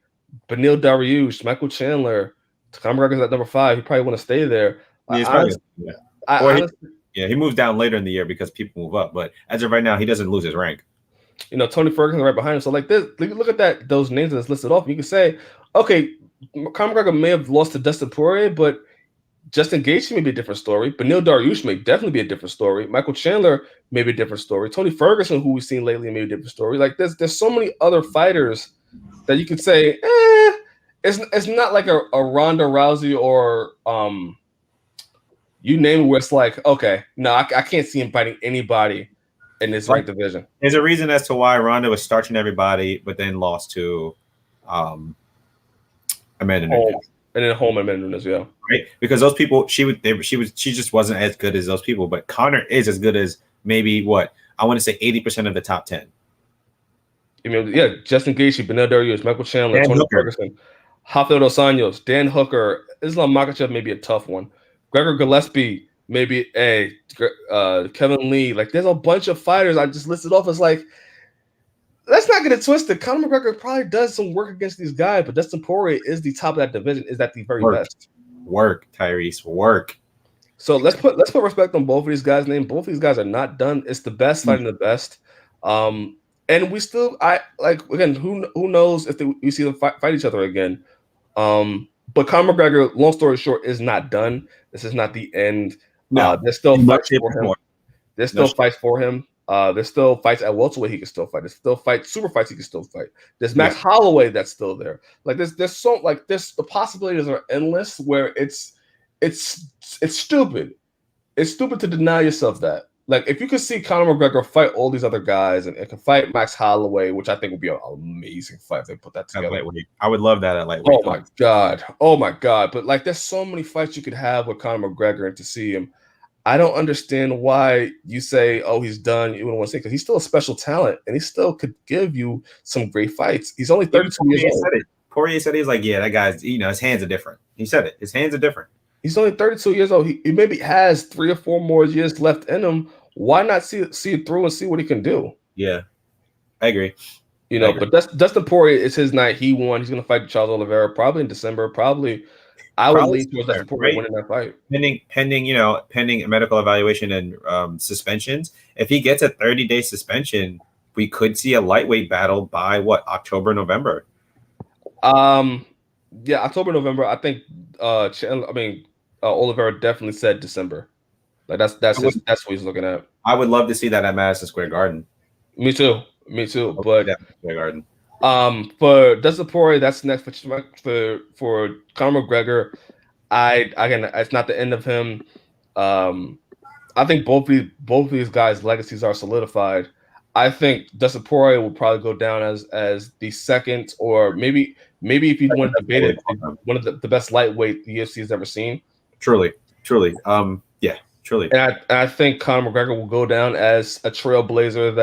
Beneil Dariush, Michael Chandler, Conor McGregor's at number 5. He probably want to stay there. He moves down later in the year because people move up. But as of right now, he doesn't lose his rank. Tony Ferguson right behind him. So like this, look at those names that's listed off. You can say, okay, Conor McGregor may have lost to Dustin Poirier, but Justin Gaethje may be a different story. Beneil Dariush may definitely be a different story. Michael Chandler may be a different story. Tony Ferguson, who we've seen lately, may be a different story. Like there's so many other fighters that you could say, it's not like a Ronda Rousey or you name it, where it's like, okay, no, I can't see him fighting anybody in this right division. There's a reason as to why Ronda was starching everybody, but then lost to Amanda Nunes. And then home Amanda Nunes, yeah. Right? Because those people, she just wasn't as good as those people. But Conor is as good as maybe I want to say 80% of the top 10. Justin Gaethje, Beneil Dariush, Michael Chandler, Tony Ferguson, Rafael dos Anjos, Dan Hooker, Islam Makhachev may be a tough one. Gregor Gillespie, maybe Kevin Lee. Like, there's a bunch of fighters I just listed off as like, let's not get it twisted. Conor McGregor probably does some work against these guys, but Dustin Poirier is the top of that division. Is that the very best? Work, Tyreece, work. So let's put respect on both of these guys' names. Both of these guys are not done. It's the best fighting the best. And we still, again, who knows if we see them fight each other again. But Conor McGregor, long story short, is not done. This is not the end. No, there's still fights for him. There's still fights for him. There's still fights at welterweight he can still fight. There's still super fights he can still fight. There's Max Holloway that's still there. Like there's the possibilities are endless. Where it's stupid. It's stupid to deny yourself that. Like if you could see Conor McGregor fight all these other guys and can fight Max Holloway, which I think would be an amazing fight if they put that together. I would love that at lightweight. Oh my god! But like, there's so many fights you could have with Conor McGregor, and to see him, I don't understand why you say, "Oh, he's done." You wouldn't want to say, because he's still a special talent, and he still could give you some great fights. He's only 32 years old. Poirier said he's like, yeah, that guy's, his hands are different. He said it. His hands are different. He's only 32 years old. He maybe has 3 or 4 more years left in him. Why not see it through and see what he can do? Yeah, I agree. But Dustin Poirier, it's his night. He won. He's going to fight Charles Oliveira probably in December. I would lean towards Dustin Poirier winning that fight. Pending medical evaluation and suspensions. If he gets a 30-day suspension, we could see a lightweight battle by October, November. Yeah, October, November. I think. Oliveira definitely said December. Like that's what he's looking at. I would love to see that at Madison Square Garden. Me too. But Square Garden. For Dustin Poirier, that's next for Conor McGregor. Again, it's not the end of him. I think both of these guys' legacies are solidified. I think Dustin Poirier will probably go down as the second, or maybe if you want to debate it, one of the best lightweight the UFC has ever seen. Truly. Truly. And I think Conor McGregor will go down as a trailblazer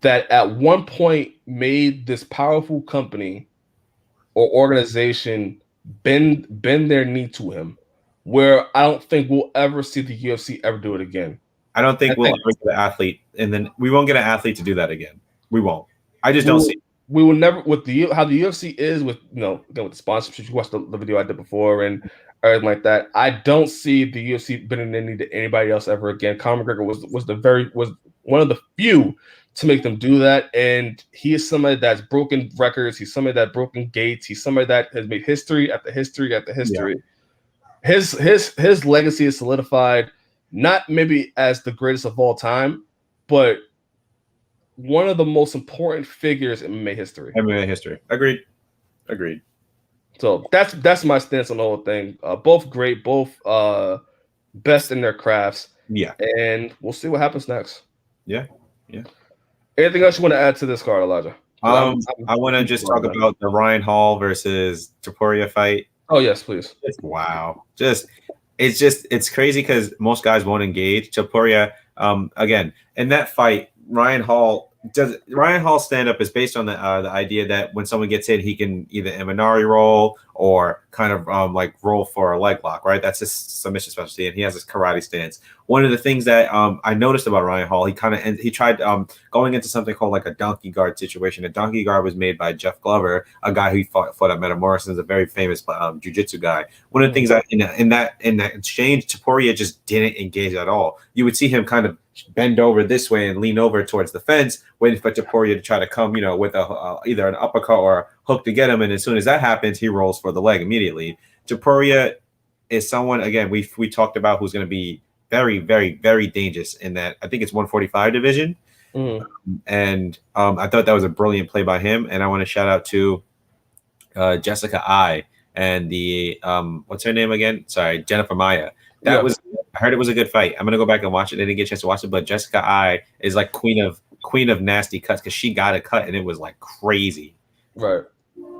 that at one point made this powerful company or organization bend their knee to him, where I don't think we'll ever see the UFC ever do it again. I don't think we'll ever get an athlete, and then we won't get an athlete to do that again. We won't. I just don't see. We will never, with how the UFC is with, again, with the sponsorship. You watched the video I did before and everything like that. I don't see the UFC bending their knee to anybody else ever again. Conor McGregor was one of the few to make them do that, and he is somebody that's broken records. He's somebody that broken gates. He's somebody that has made history after history after history. Yeah. His legacy is solidified, not maybe as the greatest of all time, but one of the most important figures in MMA history. MMA history. Agreed. So that's my stance on the whole thing. Both great, both best in their crafts. Yeah. And we'll see what happens next. Yeah. Anything else you want to add to this card, Elijah? I want to just talk about the Ryan Hall versus Tuporia fight. Oh yes, please. Wow. It's crazy because most guys won't engage. Tuporia, again, in that fight, Ryan Hall's stand up is based on the idea that when someone gets hit, he can either Imanari roll or kind of like roll for a leg lock, right? That's his submission specialty, and he has this karate stance. One of the things that I noticed about Ryan Hall, he tried going into something called like a donkey guard situation. A donkey guard was made by Jeff Glover, a guy who fought at Metamorphosis, is a very famous jiu-jitsu guy. One of the things that in that exchange, Tuporia just didn't engage at all. You would see him kind of bend over this way and lean over towards the fence, waiting for Tuporia to try to come, with either an uppercut or a hook to get him. And as soon as that happens, he rolls for the leg immediately. Tuporia is someone, again, we talked about, who's going to be very, very, very dangerous in that. I think it's 145 division. And I thought that was a brilliant play by him. And I want to shout out to Jessica I and the what's her name again? Sorry, Jennifer Maya. I heard it was a good fight. I'm gonna go back and watch it. I didn't get a chance to watch it, but Jessica I is like queen of nasty cuts because she got a cut and it was like crazy. Right.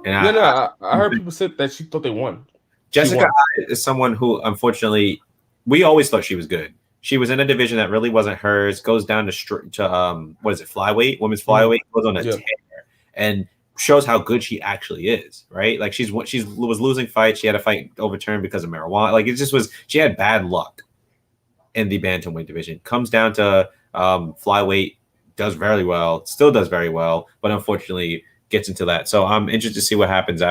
And I heard people say that she thought they won. Jessica I is someone who, unfortunately, we always thought she was good. She was in a division that really wasn't hers. Goes down to what is it, flyweight, women's flyweight. Goes on a tear and shows how good she actually is. Right, like she was losing fights. She had a fight overturned because of marijuana. Like she had bad luck in the bantamweight division. Comes down to flyweight, does very well, still does very well, but unfortunately gets into that. So I'm interested to see what happens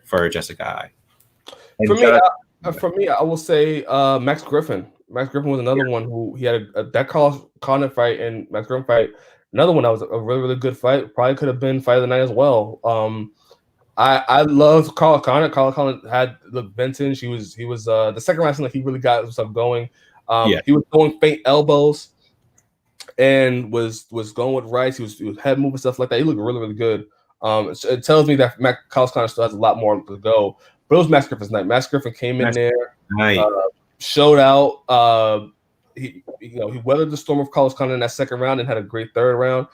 for Jessica I. For me, I will say Max Griffin. Max Griffin was another one who he had that Conor fight and Max Griffin fight. Another one that was a really, really good fight. Probably could have been fight of the night as well. I love Conor. Conor had vintage. He was the second round, like he really got himself going. He was throwing feint elbows and was going with rights. He was head moving, stuff like that. He looked really, really good. It tells me that Carlos Conor still has a lot more to go. But it was Max Griffin's night. Max Griffin came in there, showed out. He weathered the storm of Carlos Conor in that second round and had a great third round.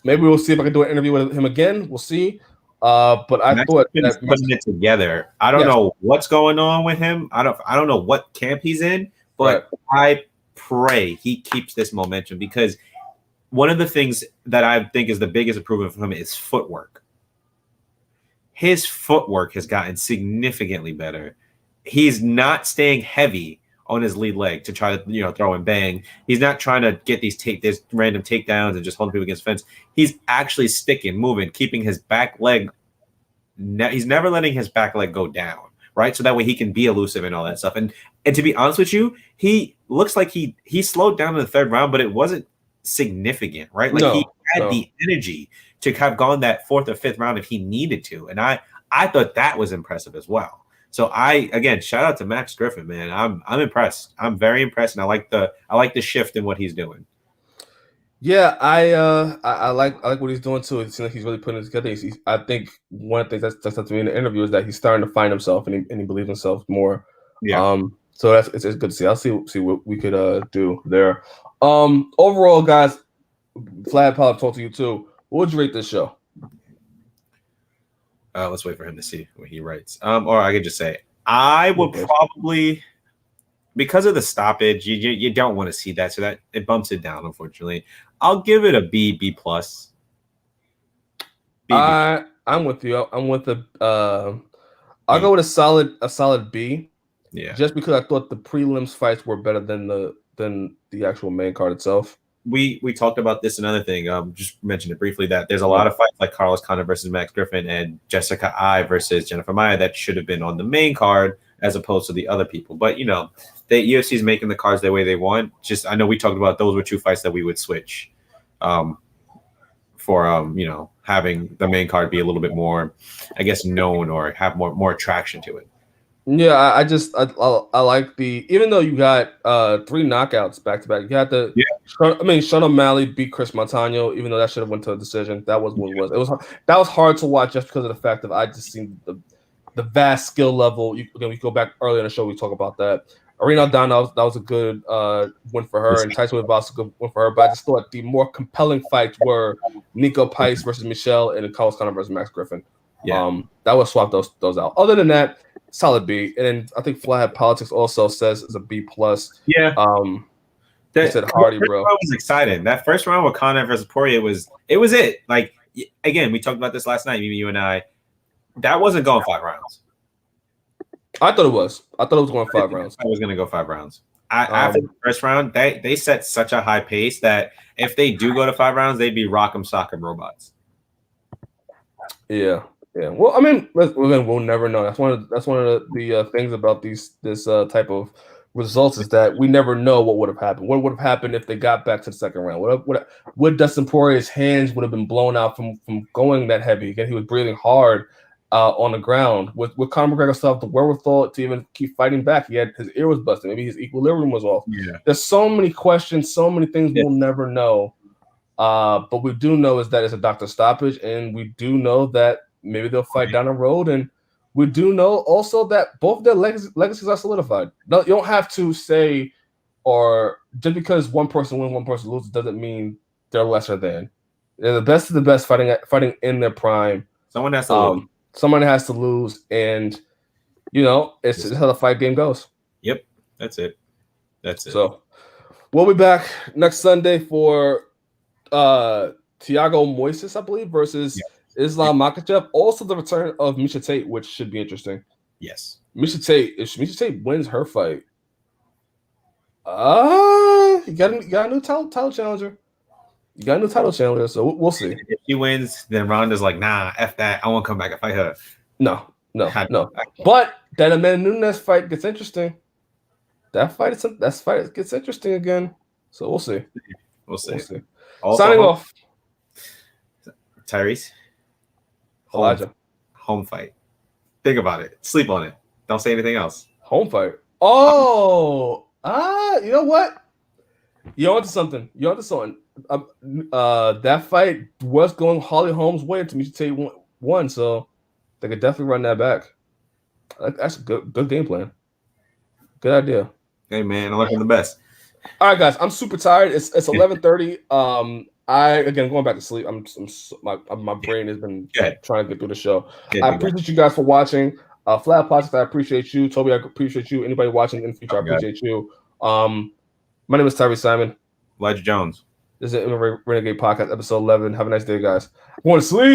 Maybe we'll see if I can do an interview with him again. We'll see. But I thought that putting it together. I don't know what's going on with him. I don't know what camp he's in, but I pray he keeps this momentum, because one of the things that I think is the biggest improvement from him is footwork. His footwork has gotten significantly better. He's not staying heavy on his lead leg to try to throw and bang. He's not trying to get these random takedowns and just holding people against the fence. He's actually sticking, moving, keeping his back leg. He's never letting his back leg go down, right? So that way he can be elusive and all that stuff. And to be honest with you, he looks like he slowed down in the third round, but it wasn't significant, right? Like he had the energy to have gone that fourth or fifth round if he needed to. And I thought that was impressive as well. So again, shout out to Max Griffin, man. I'm impressed. I'm very impressed, and I like the shift in what he's doing. Yeah, I like what he's doing too. It seems like he's really putting it together. I think one of the things that's to me in the interview is that he's starting to find himself and he believes in himself more. Yeah. So it's good to see. I'll see what we could do there. Overall, guys, Vlad, probably talk to you too. What would you rate this show? Let's wait for him to see what he writes. Or I could just say I would probably, because of the stoppage, you don't want to see that, so that it bumps it down. Unfortunately, I'll give it a B plus. I I'm with you. I'm with the. I'll go with a solid B. Yeah. Just because I thought the prelims fights were better than the actual main card itself. We talked about this another thing. Just mentioned it briefly that there's a lot of fights like Carlos Condit versus Max Griffin and Jessica I versus Jennifer Maia that should have been on the main card as opposed to the other people. But the UFC is making the cards the way they want. Just I know we talked about those were two fights that we would switch, for having the main card be a little bit more, I guess, known or have more attraction to it. Yeah, I like even though you got 3 knockouts back to back. You had Sean O'Malley beat Chris Montano, even though that should have went to a decision. That was what it was. That was hard to watch just because of the fact that I just seen the vast skill level. We go back earlier in the show, we talk about that. Irene Aldana, that was a good win for her, and Taichuyvasa, a good win for her. But I just thought the more compelling fights were Nico Pais versus Michelle and Carlos Condit versus Max Griffin. Yeah. That would swap those out. Other than that, solid B. And then I think Flathead Politics also says it's a B plus. Yeah. That said Hardy, bro. I was excited. That first round with Conor versus Poirier was it. Like again, we talked about this last night, you and I. That wasn't going 5 rounds. I thought it was. I thought it was going 5 rounds. I was going to go 5 rounds. After the first round, they set such a high pace that if they do go to 5 rounds, they'd be rock'em sock'em robots. Yeah. Well, I mean, we'll never know. That's one of the things about this type of results is that we never know what would have happened. What would have happened if they got back to the second round? Would Dustin Poirier's hands would have been blown out from going that heavy? Again, he was breathing hard on the ground. With Conor McGregor still have the wherewithal to even keep fighting back. His ear was busted. Maybe his equilibrium was off. Yeah. There's so many questions, so many things we'll never know. But we do know is that it's a doctor stoppage, and we do know that maybe they'll fight down the road, and we do know also that both of their legacies are solidified. No, you don't have to say, or just because one person wins, one person loses, doesn't mean they're lesser than. They're the best of the best fighting in their prime. Someone has to lose. Someone has to lose, and it's how the fight game goes. Yep, that's it. So we'll be back next Sunday for Thiago Moises, I believe, versus Islam Makhachev. Also the return of Miesha Tate, which should be interesting. Yes. Miesha Tate, if Miesha Tate wins her fight, you got a new title challenger. You got a new title challenger, so we'll see. If she wins, then Ronda's like, nah, F that. I won't come back and fight her. No. But that Amanda Nunes fight gets interesting. That fight gets interesting again. So we'll see. We'll see. Also, signing off. Tyriece. Elijah. Home fight. Think about it. Sleep on it. Don't say anything else. Home fight. Oh, you know what? You're onto something. That fight was going Holly Holm's way until Miesha Tate won, so they could definitely run that back. That's a good game plan. Good idea. Hey man, I look for the best. All right, guys. I'm super tired. It's 11:30. Again going back to sleep. My brain has been trying to get through the show. I appreciate you guys for watching. Flat Podcast, I appreciate you. Toby, I appreciate you. Anybody watching in the future, I appreciate you. My name is Tyriece Simon. Elijah Jones. This is the Renegade Podcast, episode 11. Have a nice day, guys. I want to sleep.